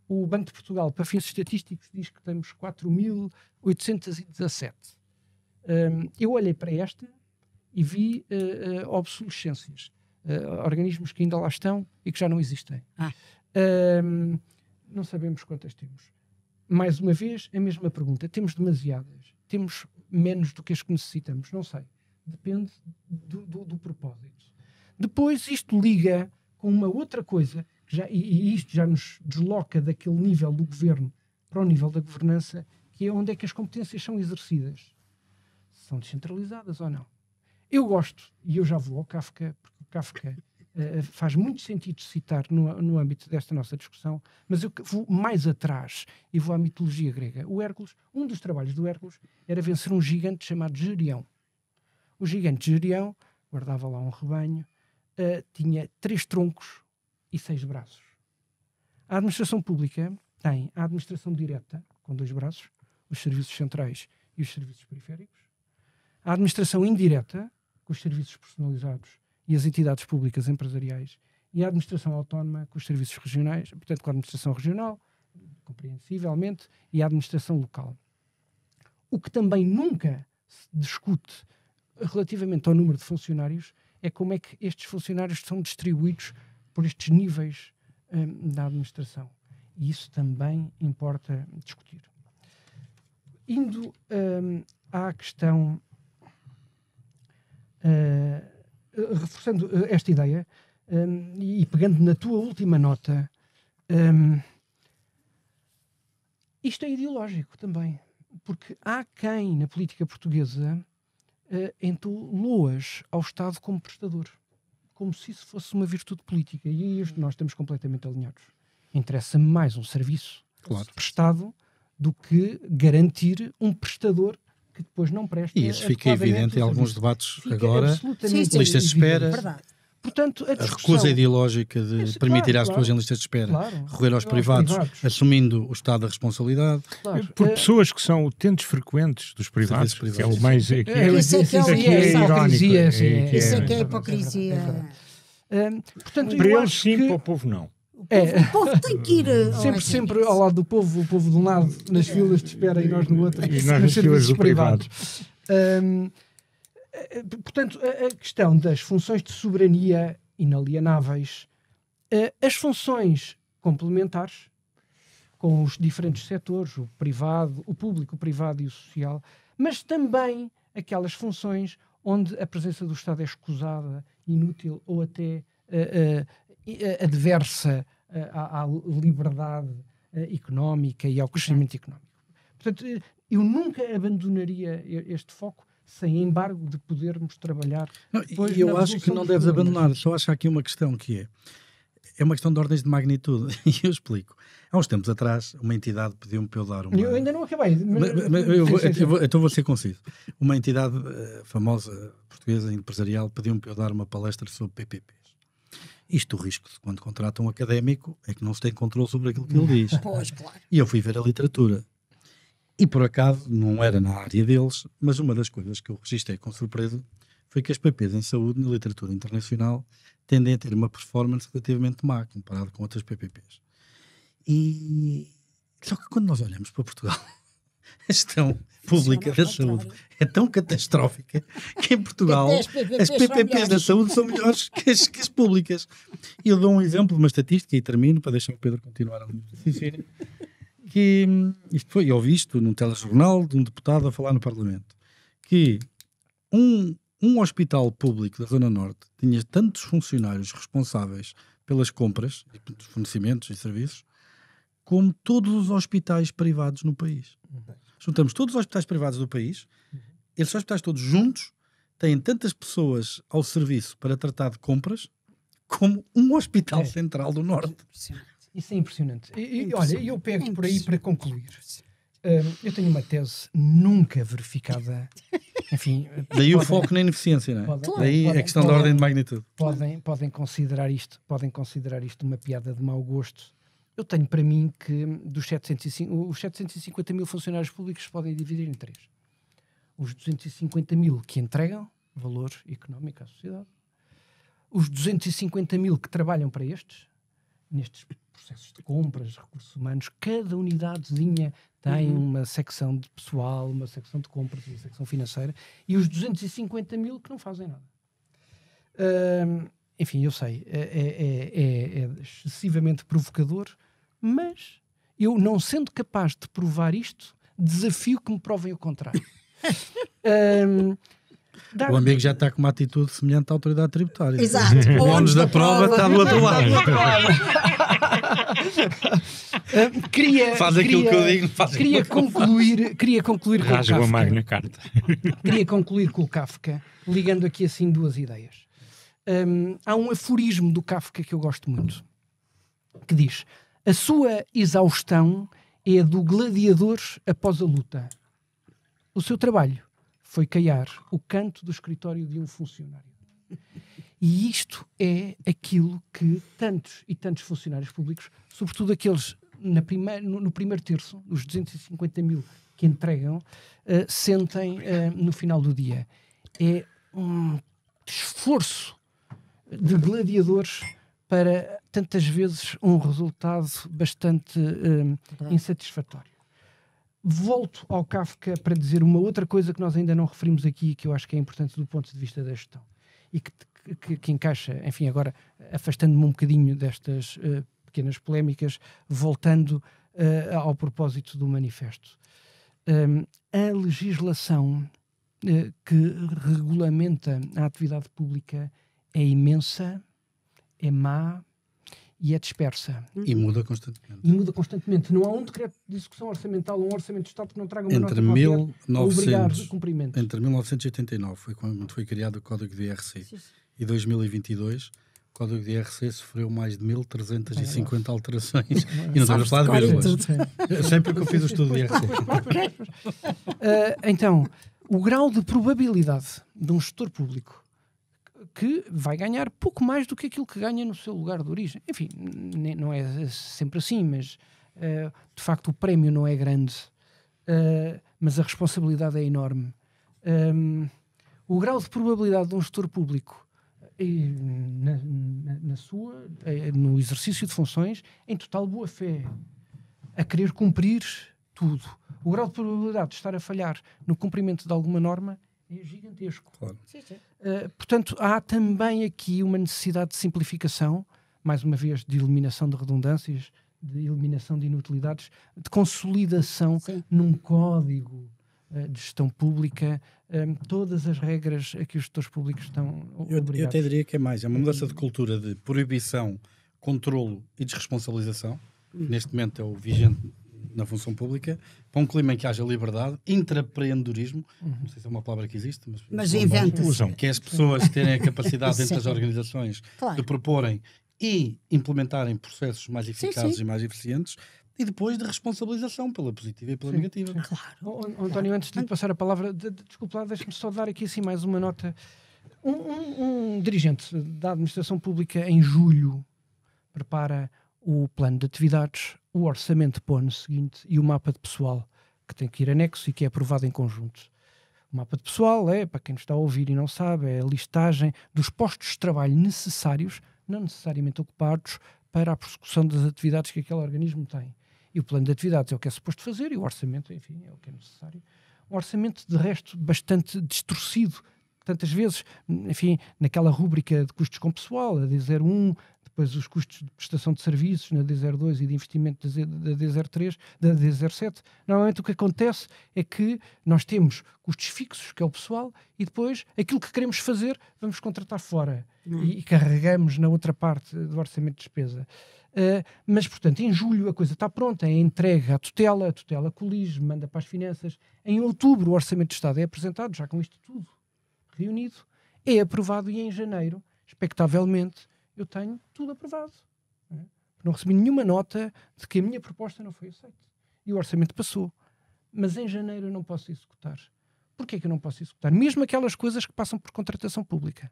O Banco de Portugal, para fins estatísticos, diz que temos 4.817. Eu olhei para esta e vi obsolescências. Organismos que ainda lá estão e que já não existem. Não sabemos quantas temos. Mais uma vez, a mesma pergunta. Temos demasiadas? Temos menos do que as que necessitamos? Não sei. Depende do propósito. Depois, isto liga com uma outra coisa, e isto já nos desloca daquele nível do governo para o nível da governança, que é onde é que as competências são exercidas. São descentralizadas ou não? Eu gosto, e eu já vou ao Kafka, porque o Kafka faz muito sentido citar no âmbito desta nossa discussão, mas eu vou mais atrás e vou à mitologia grega. O Hércules, um dos trabalhos do Hércules era vencer um gigante chamado Gerião. O gigante Gerião guardava lá um rebanho, tinha 3 troncos e 6 braços. A administração pública tem a administração direta, com 2 braços, os serviços centrais e os serviços periféricos, a administração indireta, com os serviços personalizados e as entidades públicas empresariais, e a administração autónoma, com os serviços regionais, portanto com a administração regional, compreensivelmente, e a administração local. O que também nunca se discute relativamente ao número de funcionários é como é que estes funcionários são distribuídos por estes níveis da administração. E isso também importa discutir. Indo à questão, reforçando esta ideia, e pegando na tua última nota, isto é ideológico também, porque há quem, na política portuguesa, entoe loas ao Estado como prestador, como se isso fosse uma virtude política. E é isto nós estamos completamente alinhados. Interessa-me mais um serviço prestado do que garantir um prestador que depois não presta. E isso fica evidente em alguns debates fica agora, listas de espera. Verdade. Portanto, A recusa ideológica de permitir às pessoas em listas de espera recorrer aos privados, assumindo o Estado da responsabilidade. Por pessoas que são utentes frequentes dos privados, que é o mais... Isso é que é irónico. Isso é que é hipocrisia. Portanto, para eles sim, para o povo não. O povo tem que ir... Sempre ao lado do povo, o povo de um lado nas filas de espera e nós no outro, e nós nas filas do privado. Portanto, a questão das funções de soberania inalienáveis, as funções complementares com os diferentes setores, o privado, o público, o privado e o social, mas também aquelas funções onde a presença do Estado é escusada, inútil ou até adversa à liberdade económica e ao crescimento económico. Portanto, eu nunca abandonaria este foco sem embargo de podermos trabalhar. Eu acho que não deves abandonar, só acho aqui uma questão que é uma questão de ordens de magnitude, e eu explico. Há uns tempos atrás, uma entidade pediu-me para eu dar uma... Eu ainda não acabei. Então vou ser conciso. Uma entidade famosa, portuguesa, empresarial, pediu-me para eu dar uma palestra sobre PPPs. Isto, o risco de quando contrata um académico é que não se tem controle sobre aquilo que ele diz. Pois, claro. E eu fui ver a literatura. E por acaso, não era na área deles, mas uma das coisas que eu registrei com surpresa foi que as PPs em saúde, na literatura internacional, tendem a ter uma performance relativamente má, comparado com outras PPPs. Só que quando nós olhamos para Portugal, a gestão pública da saúde é tão catastrófica que em Portugal as PPPs da saúde são melhores que as públicas. E eu dou um exemplo de uma estatística e termino para deixar o Pedro continuar a raciocínio. Que eu ouvi isto num telejornal de um deputado a falar no Parlamento, que um hospital público da Zona Norte tinha tantos funcionários responsáveis pelas compras, dos fornecimentos e serviços, como todos os hospitais privados no país. Juntamos todos os hospitais privados do país, esses hospitais todos juntos têm tantas pessoas ao serviço para tratar de compras como um hospital central do Norte. Isso é impressionante. Olha, eu pego por aí para concluir. Eu tenho uma tese nunca verificada. Enfim, daí o foco na ineficiência, não é? Daí a questão da ordem de magnitude. Podem considerar isto uma piada de mau gosto. Eu tenho para mim que os 750 mil funcionários públicos se podem dividir em três. Os 250 mil que entregam valor económico à sociedade. Os 250 mil que trabalham para nestes processos de compras, recursos humanos, cada unidadezinha tem uma secção de pessoal, uma secção de compras, uma secção financeira, e os 250 mil que não fazem nada. Enfim, eu sei, é excessivamente provocador, mas eu, não sendo capaz de provar isto, desafio que me provem o contrário. O amigo já está com uma atitude semelhante à autoridade tributária. Exato. O ónus da prova está do outro lado. Faz aquilo que eu digo. Queria concluir com o Rasga a Kafka. Magna Carta. Queria concluir com o Kafka, ligando aqui assim duas ideias. Há um aforismo do Kafka que eu gosto muito, que diz: a sua exaustão é a do gladiador após a luta. O seu trabalho foi caiar o canto do escritório de um funcionário. E isto é aquilo que tantos e tantos funcionários públicos, sobretudo aqueles no primeiro terço, os 250 mil que entregam, sentem no final do dia. É um esforço de gladiadores para, tantas vezes, um resultado bastante insatisfatório. Volto ao Kafka para dizer uma outra coisa que nós ainda não referimos aqui, que eu acho que é importante do ponto de vista da gestão e que encaixa, enfim, agora afastando-me um bocadinho destas pequenas polémicas, voltando ao propósito do manifesto. A legislação que regulamenta a atividade pública é imensa, é má e é dispersa. E muda constantemente. E muda constantemente. Não há um decreto de execução orçamental, um orçamento de Estado que não traga uma Entre nota qualquer a obrigar o cumprimento. Entre 1989, foi quando foi criado o Código de IRC, e 2022, o Código de IRC sofreu mais de 1.350 alterações. E não estamos a falar de vírgulas. Sempre que eu fiz o estudo de IRC. Então, o grau de probabilidade de um gestor público que vai ganhar pouco mais do que aquilo que ganha no seu lugar de origem. Enfim, não é sempre assim, mas de facto o prémio não é grande, mas a responsabilidade é enorme. O grau de probabilidade de um gestor público no exercício de funções, em total boa-fé, a querer cumprir tudo. O grau de probabilidade de estar a falhar no cumprimento de alguma norma é gigantesco. Claro. Portanto, há também aqui uma necessidade de simplificação, mais uma vez, de eliminação de redundâncias, de eliminação de inutilidades, de consolidação num código de gestão pública, todas as regras a que os gestores públicos estão obrigados. Eu até diria que é mais. É uma mudança de cultura de proibição, controlo e desresponsabilização. Neste momento é o vigente na função pública, para um clima em que haja liberdade, intraempreendedorismo, não sei se é uma palavra que existe, mas inventa-se. Que é as pessoas terem a capacidade dentro das organizações de proporem e implementarem processos mais eficazes e mais eficientes, e depois de responsabilização pela positiva e pela negativa. Claro. António, antes de passar a palavra, desculpe lá, deixe-me só dar aqui assim mais uma nota. Um dirigente da administração pública em julho prepara o plano de atividades, o orçamento para o ano seguinte e o mapa de pessoal, que tem que ir anexo e que é aprovado em conjunto. O mapa de pessoal é, para quem nos está a ouvir e não sabe, é a listagem dos postos de trabalho necessários, não necessariamente ocupados, para a prossecução das atividades que aquele organismo tem. E o plano de atividades é o que é suposto fazer e o orçamento, enfim, é o que é necessário. Um orçamento, de resto, bastante distorcido, tantas vezes, enfim, naquela rúbrica de custos com pessoal, a D01, depois os custos de prestação de serviços na D02 e de investimento da D03, da D07. Normalmente o que acontece é que nós temos custos fixos, que é o pessoal, e depois aquilo que queremos fazer, vamos contratar fora. E carregamos na outra parte do orçamento de despesa. Mas, portanto, em julho a coisa está pronta, é entregue à tutela, a tutela colige, manda para as finanças. Em outubro o orçamento de Estado é apresentado, já com isto tudo reunido, é aprovado e em janeiro, expectavelmente, eu tenho tudo aprovado. Não recebi nenhuma nota de que a minha proposta não foi aceita. E o orçamento passou. Mas em janeiro eu não posso executar. Porquê é que eu não posso executar? Mesmo aquelas coisas que passam por contratação pública.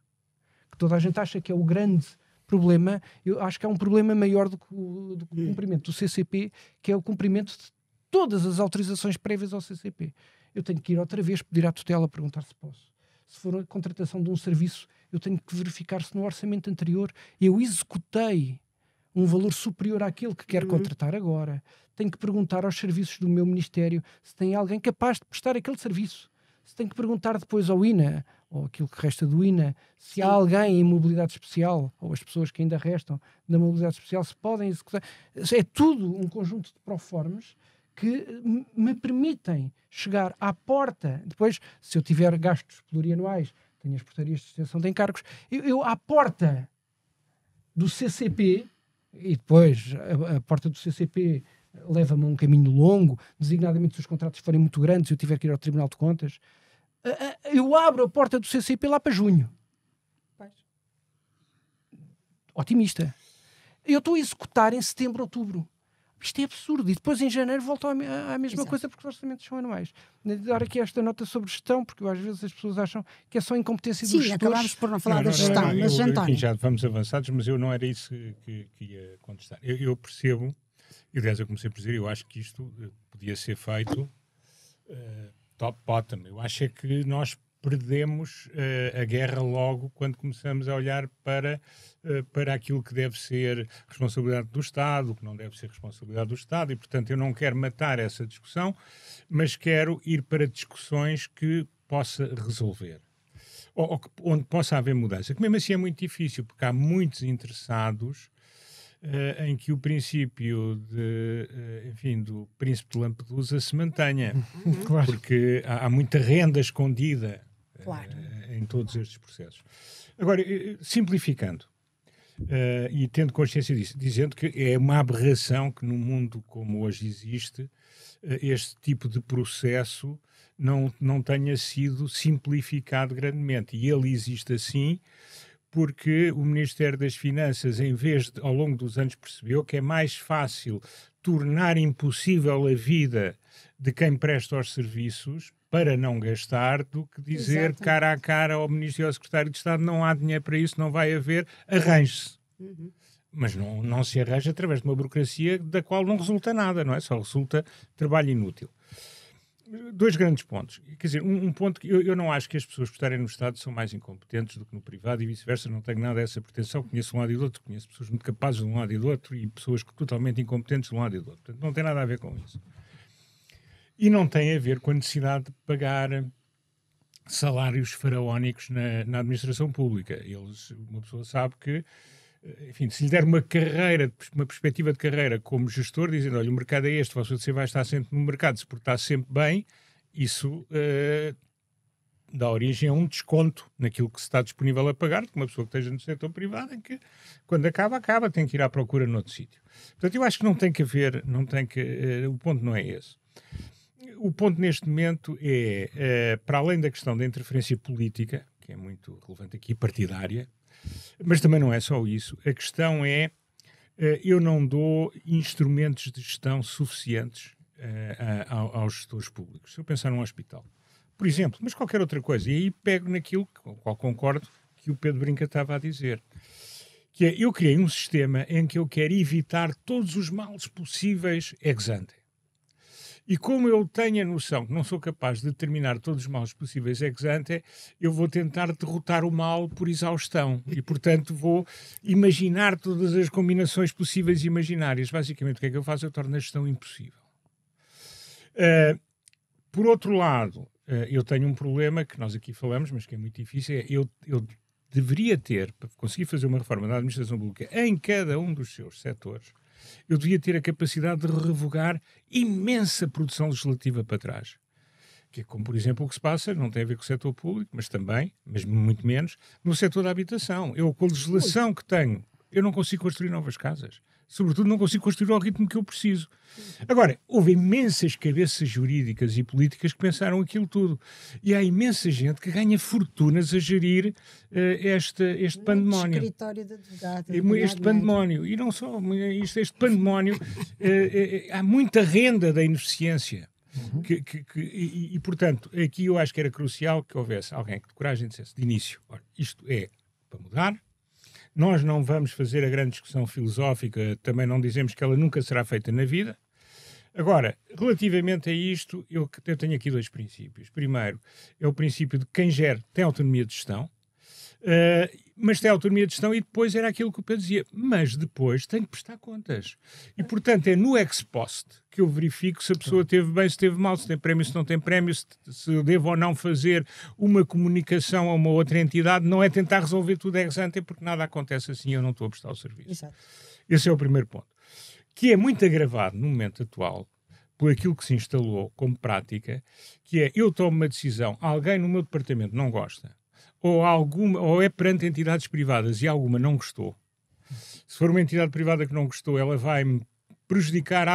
Que toda a gente acha que é o grande problema. Eu acho que há um problema maior do que o cumprimento do CCP, que é o cumprimento de todas as autorizações prévias ao CCP. Eu tenho que ir outra vez pedir à tutela, perguntar se posso. Se for a contratação de um serviço, eu tenho que verificar se no orçamento anterior eu executei um valor superior àquele que quero contratar agora. Tenho que perguntar aos serviços do meu ministério se tem alguém capaz de prestar aquele serviço. Se tenho que perguntar depois ao INA, ou aquilo que resta do INA, se há alguém em mobilidade especial, ou as pessoas que ainda restam da mobilidade especial, se podem executar. É tudo um conjunto de proformas que me permitem chegar à porta. Depois, se eu tiver gastos plurianuais, tenho as portarias de extensão de encargos, eu à porta do CCP, e depois a porta do CCP leva-me a um caminho longo, designadamente se os contratos forem muito grandes e eu tiver que ir ao Tribunal de Contas, eu abro a porta do CCP lá para junho. Otimista. Eu estou a executar em setembro, outubro. Isto é absurdo. E depois em janeiro volto à mesma coisa, porque os orçamentos são anuais. Dar aqui esta nota sobre gestão, porque às vezes as pessoas acham que é só incompetência dos gestores. Sim, acabámos por não falar da gestão. Mas, António, já vamos avançados, mas eu não era isso que ia contestar. Eu percebo, e aliás eu comecei por dizer, eu acho que isto podia ser feito top-bottom. Eu acho é que nós perdemos a guerra logo quando começamos a olhar para aquilo que deve ser responsabilidade do Estado, o que não deve ser responsabilidade do Estado, e portanto eu não quero matar essa discussão, mas quero ir para discussões que possa resolver, ou onde possa haver mudança, que mesmo assim é muito difícil, porque há muitos interessados em que o princípio do Príncipe de Lampedusa se mantenha, porque há muita renda escondida em todos estes processos. Agora, simplificando, e tendo consciência disso, dizendo que é uma aberração que no mundo como hoje existe, este tipo de processo não tenha sido simplificado grandemente. E ele existe assim porque o Ministério das Finanças, em vez de, ao longo dos anos, percebeu que é mais fácil tornar impossível a vida de quem presta os serviços para não gastar do que dizer Exatamente. cara a cara ao Ministro e ao Secretário de Estado: não há dinheiro para isso, não vai haver, arranje-se. Mas não se arranja através de uma burocracia da qual não resulta nada, não é? Só resulta trabalho inútil. Dois grandes pontos. Quer dizer, um ponto que eu não acho que as pessoas que estarem no Estado são mais incompetentes do que no privado e vice-versa, não tenho nada dessa pretensão. Conheço um lado e do outro, conheço pessoas muito capazes de um lado e do outro e pessoas totalmente incompetentes de um lado e do outro. Portanto, não tem nada a ver com isso. E não tem a ver com a necessidade de pagar salários faraónicos na administração pública. Uma pessoa sabe que, enfim, se lhe der uma carreira, uma perspectiva de carreira como gestor, dizendo: olha, o mercado é este, você vai estar sempre no mercado, se portar sempre bem, isso dá origem a um desconto naquilo que se está disponível a pagar, de uma pessoa que esteja no setor privado, em que, quando acaba, tem que ir à procura noutro sítio. Portanto, eu acho que não tem que haver, o ponto não é esse. O ponto neste momento é, para além da questão da interferência política, que é muito relevante aqui, partidária, mas também não é só isso. A questão é, eu não dou instrumentos de gestão suficientes aos gestores públicos. Se eu pensar num hospital, por exemplo, mas qualquer outra coisa, e aí pego naquilo com o qual concordo que o Pedro Brinca estava a dizer, que é: eu criei um sistema em que eu quero evitar todos os males possíveis ex ante. E como eu tenho a noção que não sou capaz de determinar todos os males possíveis ex ante, eu vou tentar derrotar o mal por exaustão. E, portanto, vou imaginar todas as combinações possíveis e imaginárias. Basicamente, o que é que eu faço? Eu torno a gestão impossível. Por outro lado, eu tenho um problema que nós aqui falamos, mas que é muito difícil. Eu deveria ter, para conseguir fazer uma reforma da administração pública em cada um dos seus setores, eu devia ter a capacidade de revogar imensa produção legislativa para trás. Que é como, por exemplo, o que se passa, não tem a ver com o setor público, mas também, mas muito menos, no setor da habitação. Eu, com a legislação que tenho, eu não consigo construir novas casas. Sobretudo, não consigo construir ao ritmo que eu preciso. Agora, houve imensas cabeças jurídicas e políticas que pensaram aquilo tudo. E há imensa gente que ganha fortunas a gerir este pandemónio. Escritório de advogado. Este pandemónio. E não só este pandemónio. Há muita renda da ineficiência. E, portanto, aqui eu acho que era crucial que houvesse alguém que de coragem dissesse de início: olha, isto é para mudar. Nós não vamos fazer a grande discussão filosófica, também não dizemos que ela nunca será feita na vida. Agora, relativamente a isto, eu tenho aqui dois princípios. Primeiro, é o princípio de que quem gera tem autonomia de gestão, mas tem autonomia de gestão, e depois era aquilo que o Pedro dizia, mas depois tem que prestar contas. E, portanto, é no ex post que eu verifico se a pessoa teve bem, se teve mal, se tem prémio, se não tem prémio, se eu devo ou não fazer uma comunicação a uma outra entidade. Não é tentar resolver tudo ex ante, porque nada acontece assim, eu não estou a prestar o serviço. Exato. Esse é o primeiro ponto. Que é muito agravado no momento atual por aquilo que se instalou como prática, que é: eu tomo uma decisão, alguém no meu departamento não gosta, ou é perante entidades privadas e alguma não gostou. Se for uma entidade privada que não gostou, ela vai-me prejudicar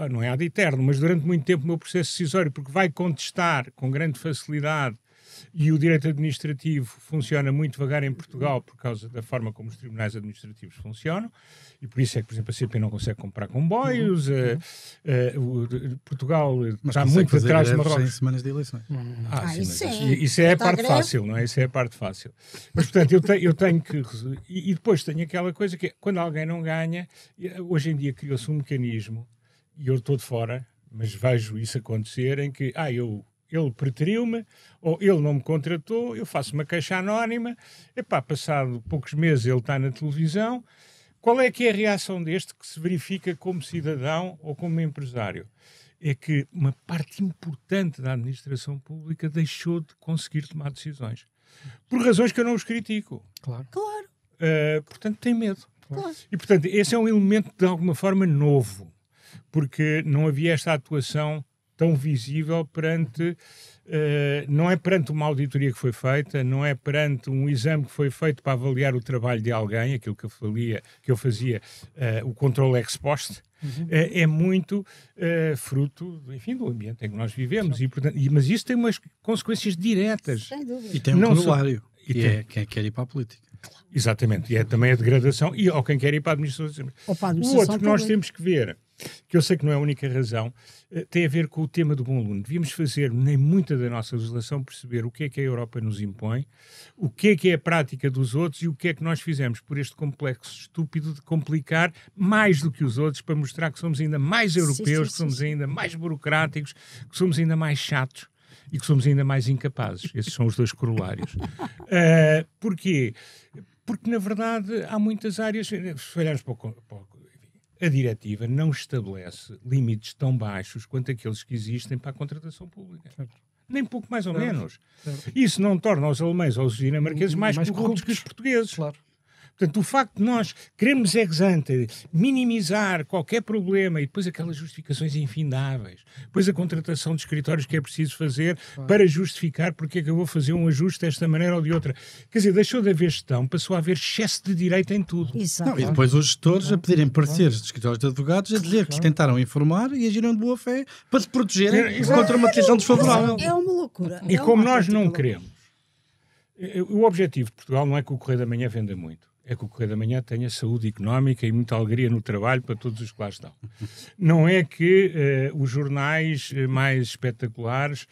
não é ad eterno, mas durante muito tempo o meu processo decisório, porque vai contestar com grande facilidade. E o direito administrativo funciona muito devagar em Portugal por causa da forma como os tribunais administrativos funcionam, e por isso é que, por exemplo, a CP não consegue comprar comboios. Portugal está muito atrás de Marrocos. Sem semanas de eleições. Isso é a parte fácil, não é? Isso é a parte fácil. Mas, portanto, eu tenho que... E depois tenho aquela coisa que é, quando alguém não ganha, hoje em dia criou-se um mecanismo, e eu estou de fora, mas vejo isso acontecer, em que ele preteriu-me, ou ele não me contratou, eu faço uma queixa anónima, passado poucos meses ele está na televisão. Qual é que é a reação deste que se verifica como cidadão ou como empresário? É que uma parte importante da administração pública deixou de conseguir tomar decisões. Por razões que eu não os critico. Claro. Portanto, tem medo. Claro. E, portanto, esse é um elemento de alguma forma novo, porque não havia esta atuação tão visível perante... não é perante uma auditoria que foi feita, não é perante um exame que foi feito para avaliar o trabalho de alguém, aquilo que eu fazia, o controle ex post, é muito fruto, enfim, do ambiente em que nós vivemos. E, portanto, mas isso tem umas consequências diretas. Sem dúvida. E tem um corolário, que é quem quer ir para a política. Exatamente, e é também a degradação, ou quem quer ir para a administração. O outro que nós temos que ver, que eu sei que não é a única razão, tem a ver com o tema do bom aluno. Devíamos fazer, nem muita da nossa legislação, perceber o que é que a Europa nos impõe, o que é a prática dos outros e o que é que nós fizemos por este complexo estúpido de complicar mais do que os outros para mostrar que somos ainda mais europeus, que somos ainda mais burocráticos, que somos ainda mais chatos e que somos ainda mais incapazes. Esses são os dois corolários. Porquê? Porque, na verdade, há muitas áreas... Se olharmos para a diretiva não estabelece limites tão baixos quanto aqueles que existem para a contratação pública. Certo. Nem pouco mais ou menos. Certo. Isso não torna os alemães ou os dinamarqueses mais corruptos que os portugueses. Claro. Portanto, o facto de nós queremos ex ante minimizar qualquer problema e depois aquelas justificações infindáveis, depois a contratação de escritórios que é preciso fazer para justificar porque é que eu vou fazer um ajuste desta maneira ou de outra. Quer dizer, deixou de haver gestão, passou a haver excesso de direito em tudo. Exato. Não, e depois os gestores a pedirem pareceres de escritórios de advogados a dizer que tentaram informar e agiram de boa fé para se protegerem contra uma decisão desfavorável. É uma loucura. E como nós não queremos, o objetivo de Portugal não é que o Correio da Manhã venda muito. É que o Correio da Manhã tenha saúde económica e muita alegria no trabalho para todos os que lá estão. Não é que os jornais mais espetaculares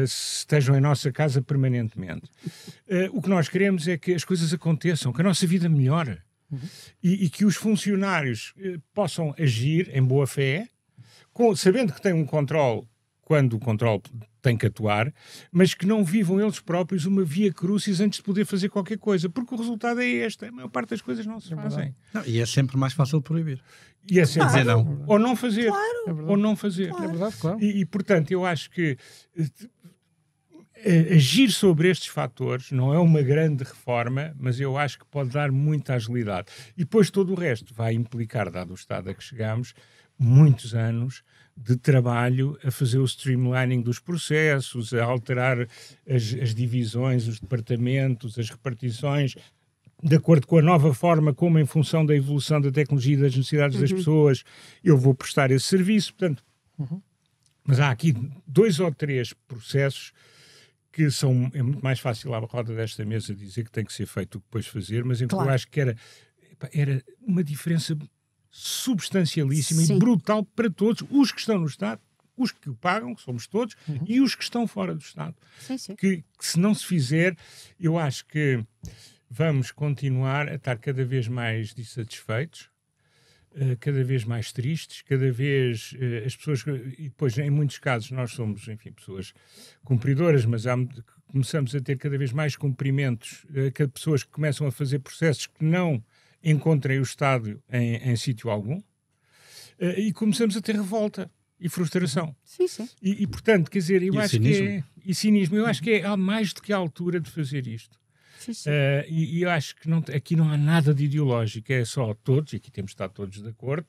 estejam em nossa casa permanentemente. O que nós queremos é que as coisas aconteçam, que a nossa vida melhore e que os funcionários possam agir em boa fé, sabendo que têm um controle quando o controle tem que atuar, mas que não vivam eles próprios uma via crucis antes de poder fazer qualquer coisa, porque o resultado é este. A maior parte das coisas não se fazem. Não, e é sempre mais fácil proibir. E é sempre dizer não. Ou não fazer. Claro. Ou não fazer. Claro. É verdade, claro. E, portanto, eu acho que agir sobre estes fatores não é uma grande reforma, mas eu acho que pode dar muita agilidade. E depois todo o resto vai implicar, dado o estado a que chegamos, muitos anos de trabalho a fazer o streamlining dos processos, a alterar as divisões, os departamentos, as repartições, de acordo com a nova forma como, em função da evolução da tecnologia e das necessidades das pessoas, eu vou prestar esse serviço. Portanto, mas há aqui 2 ou 3 processos que é muito mais fácil à roda desta mesa dizer que tem que ser feito do que depois fazer, mas em que eu acho que era uma diferença substancialíssima e brutal para todos, os que estão no Estado, os que o pagam, que somos todos, e os que estão fora do Estado. Sim. Que se não se fizer, eu acho que vamos continuar a estar cada vez mais dissatisfeitos, cada vez mais tristes, cada vez as pessoas, e depois em muitos casos nós somos, enfim, pessoas cumpridoras, mas começamos a ter cada vez mais cumprimentos, pessoas que começam a fazer processos que não encontrem o Estado em sítio algum, e começamos a ter revolta e frustração. Sim. E portanto, quer dizer, eu acho cinismo. que é... E cinismo. Eu acho que é mais do que a altura de fazer isto. Sim. E eu acho que aqui não há nada de ideológico, é só todos, e aqui temos de estar todos de acordo,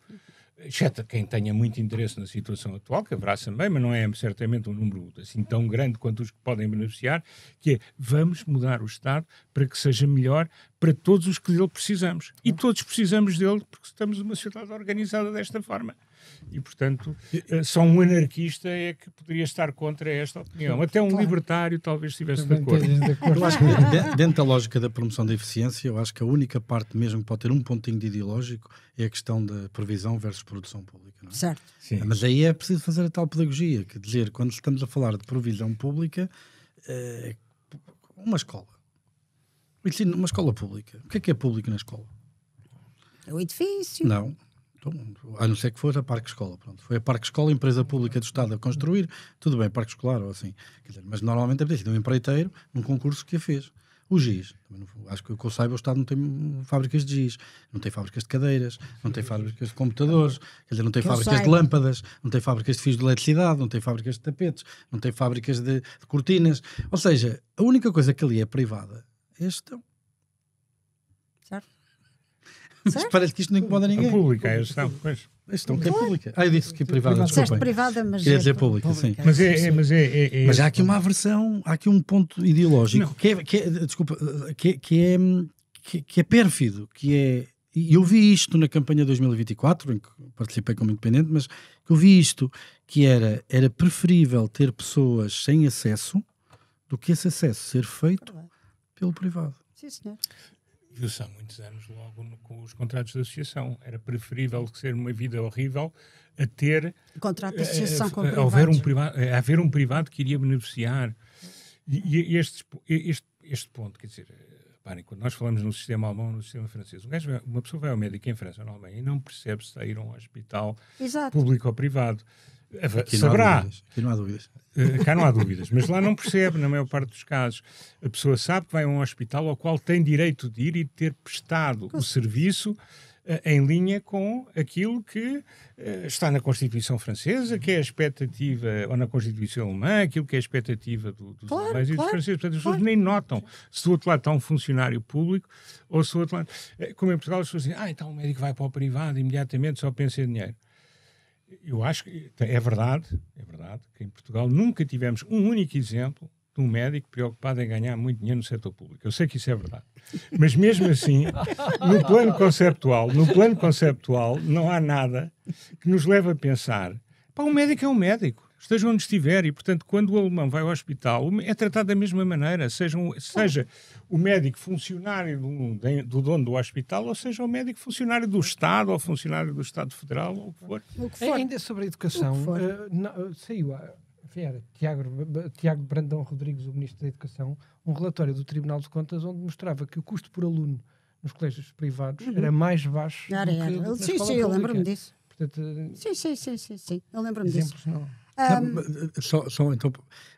exceto quem tenha muito interesse na situação atual, que haverá também, mas não é certamente um número assim tão grande quanto os que podem beneficiar, que é, vamos mudar o Estado para que seja melhor para todos os que dele precisamos. E todos precisamos dele porque estamos numa sociedade organizada desta forma. E, portanto, só um anarquista é que poderia estar contra esta opinião. Até um libertário talvez estivesse de acordo. Eu acho que dentro da lógica da promoção da eficiência, eu acho que a única parte mesmo que pode ter um pontinho de ideológico é a questão da previsão versus produção pública. Não é? Certo. Sim. Mas aí é preciso fazer a tal pedagogia, quer dizer, quando estamos a falar de provisão pública, uma escola. Uma escola pública. O que é público na escola? É o edifício. Não. Então, a não ser que fosse a Parque Escola. Pronto. Foi a Parque Escola, empresa pública do Estado a construir, tudo bem, Parque Escolar ou assim. Quer dizer, mas normalmente é sido um empreiteiro num concurso que a fez. O GIS, acho que o que eu saiba, o Estado não tem fábricas de GIS, não tem fábricas de cadeiras, não tem fábricas de computadores, quer dizer, não tem fábricas de lâmpadas, não tem fábricas de fios de eletricidade, não tem fábricas de tapetes, não tem fábricas de cortinas. Ou seja, a única coisa que ali é privada é a gestão. Certo. Mas parece que isto não incomoda ninguém. A pública é a gestão, pois. Gestão que é pública. Eu disse que é privada, Disseste desculpem. privada, mas Queria dizer pública, sim. Mas há aqui uma aversão, há aqui um ponto ideológico que é pérfido, que é... E eu vi isto na campanha 2024, em que participei como independente, mas eu vi isto, que era preferível ter pessoas sem acesso do que esse acesso ser feito pelo privado. Sim, senhor. Viu-se há muitos anos logo com os contratos de associação. Era preferível ser uma vida horrível a ter... Contrato de associação com haver um privado que iria beneficiar. E este ponto, quer dizer... Reparem, quando nós falamos no sistema alemão, no sistema francês, uma pessoa vai ao médico em França ou na Alemanha e não percebe se está a ir a um hospital público ou privado. Saberá. Aqui não há dúvidas. Cá não há dúvidas, mas lá não percebe, na maior parte dos casos. A pessoa sabe que vai a um hospital ao qual tem direito de ir e de ter prestado o serviço em linha com aquilo que está na Constituição francesa, que é a expectativa, ou na Constituição alemã, aquilo que é a expectativa dos alemães e dos franceses. Portanto, as pessoas nem notam se do outro lado está um funcionário público ou se do outro lado... Como em Portugal, as pessoas dizem, então o médico vai para o privado imediatamente, só pensa em dinheiro. Eu acho que é verdade que em Portugal nunca tivemos um único exemplo de um médico preocupado em ganhar muito dinheiro no setor público. Eu sei que isso é verdade. Mas mesmo assim, no plano conceptual, não há nada que nos leve a pensar, pá, um médico é um médico, esteja onde estiver, e portanto, quando o alemão vai ao hospital, é tratado da mesma maneira, seja o médico funcionário do dono do hospital, ou seja o médico funcionário do Estado, ou funcionário do Estado Federal, ou o que for. Ainda sobre a educação, saiu Tiago Brandão Rodrigues, o Ministro da Educação, um relatório do Tribunal de Contas onde mostrava que o custo por aluno nos colégios privados era mais baixo do que na sim, escola eu pública. lembro-me disso. Portanto, sim, eu lembro-me disso. Então,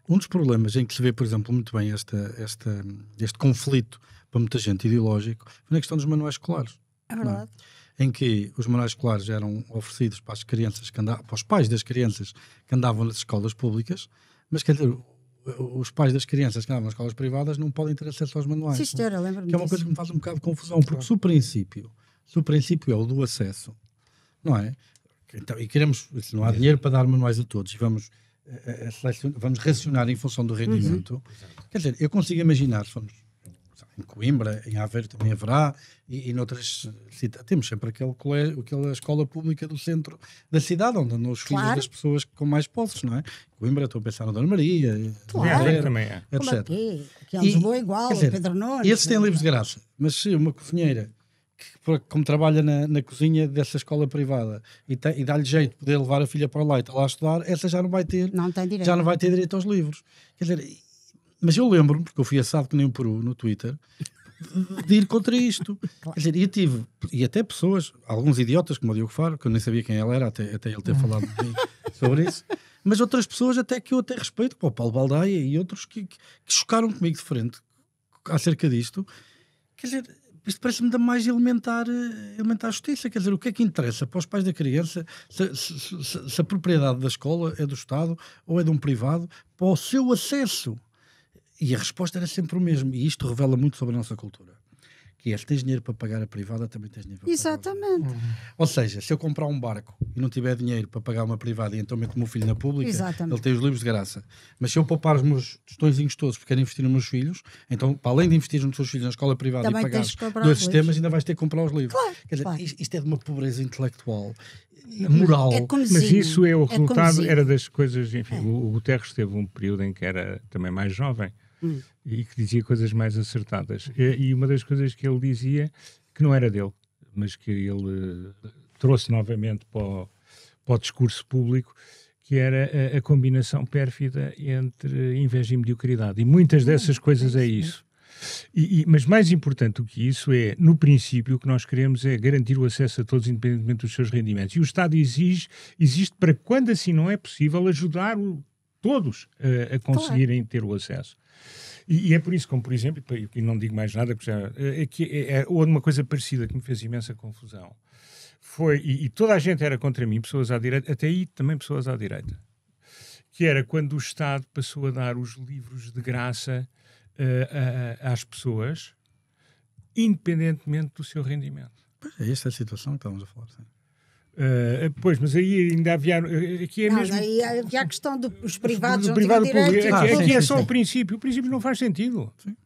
um dos problemas em que se vê, por exemplo, muito bem este conflito para muita gente ideológico foi na questão dos manuais escolares. É verdade. Em que os manuais escolares eram oferecidos para as crianças para os pais das crianças que andavam nas escolas públicas, mas quer dizer, os pais das crianças que andavam nas escolas privadas não podem ter acesso aos manuais. Sim, senhora, lembro-me que é uma coisa que me faz um bocado de confusão, porque se o princípio é o do acesso, não é? Então, e queremos, não há dinheiro para dar manuais a todos, e vamos racionar em função do rendimento. Quer dizer, eu consigo imaginar, se formos em Coimbra, em Aveiro também haverá, e noutras cidades, temos sempre aquela escola pública do centro da cidade, onde andam os filhos das pessoas com mais posses, não é? Coimbra, estou a pensar na Dona Maria, Claro. Também é. etc. Aqui em Lisboa igual, quer dizer, Pedro Nunes. Esses têm livros de graça, mas se uma cozinheira que, como trabalha na cozinha dessa escola privada e dá-lhe jeito de poder levar a filha para lá e está lá a estudar, essa já não vai ter direito aos livros. Quer dizer, mas eu lembro-me, porque eu fui assado que nem um peru no Twitter, de ir contra isto. Quer dizer, e até pessoas, alguns idiotas, como o Diogo Faro, que eu nem sabia quem ele era, até ele ter falado sobre isso, mas outras pessoas até que eu até respeito, como o Paulo Baldaia e outros que chocaram comigo de frente acerca disto. Quer dizer, isto parece-me da mais elementar justiça. Quer dizer, o que é que interessa para os pais da criança se a propriedade da escola é do Estado ou é de um privado, para o seu acesso? E a resposta era sempre o mesmo. E isto revela muito sobre a nossa cultura. Que é, se tens dinheiro para pagar a privada, também tens dinheiro para Exatamente. pagar a privada. Ou seja, se eu comprar um barco e não tiver dinheiro para pagar uma privada e então meto o meu filho na pública, ele tem os livros de graça. Mas se eu poupar os meus tostõezinhos todos porque quero investir nos meus filhos, então, para além de investir nos teus filhos na escola privada também e pagar dois sistemas, ainda vais ter que comprar os livros. Claro, quer dizer, isto é de uma pobreza intelectual, moral. Mas isso é o resultado, era das coisas, enfim, o Guterres teve um período em que era também mais jovem, e que dizia coisas mais acertadas. E uma das coisas que ele dizia, que não era dele, mas que ele trouxe novamente para o discurso público, que era a combinação pérfida entre inveja e mediocridade. E muitas dessas coisas é isso. Mas mais importante do que isso é, no princípio, o que nós queremos é garantir o acesso a todos, independentemente dos seus rendimentos. E o Estado existe para, quando assim não é possível, ajudar todos a conseguirem ter o acesso. E é por isso, como por exemplo, e não digo mais nada, porque uma coisa parecida que me fez imensa confusão foi, e toda a gente era contra mim, pessoas à direita, até aí também pessoas à direita, que era quando o Estado passou a dar os livros de graça às pessoas, independentemente do seu rendimento. Pois é, esta é a situação que estamos a falar, sim. Pois, mas aí ainda havia. Aqui é Não, mesmo. aí havia a questão dos privados. Do não privado tinham público. direito. Aqui é só o princípio. O princípio não faz sentido. Sim.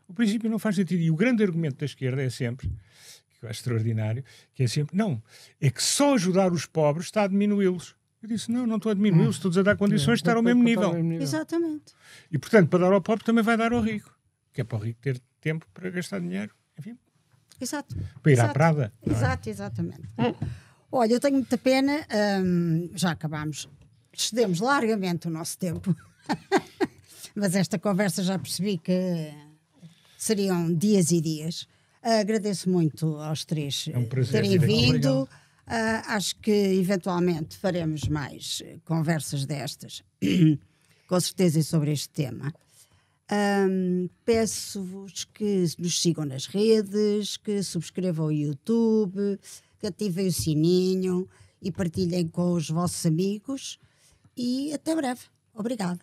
O princípio não faz sentido. E o grande argumento da esquerda é sempre, que eu acho extraordinário, que é sempre, não, é que só ajudar os pobres está a diminuí-los. Eu disse, não estou a diminuí-los, estou a dar condições de estar ao mesmo nível. Exatamente. E, portanto, para dar ao pobre também vai dar ao rico. Que é para o rico ter tempo para gastar dinheiro. Enfim. Exato. Para ir à Prada. Exato, exatamente. Olha, eu tenho muita pena, já acabámos, excedemos largamente o nosso tempo, mas esta conversa já percebi que seriam dias e dias. Agradeço muito aos três terem vindo. Acho que eventualmente faremos mais conversas destas, com certeza, sobre este tema. Peço-vos que nos sigam nas redes, que subscrevam o YouTube, que ativem o sininho e partilhem com os vossos amigos. E até breve. Obrigada.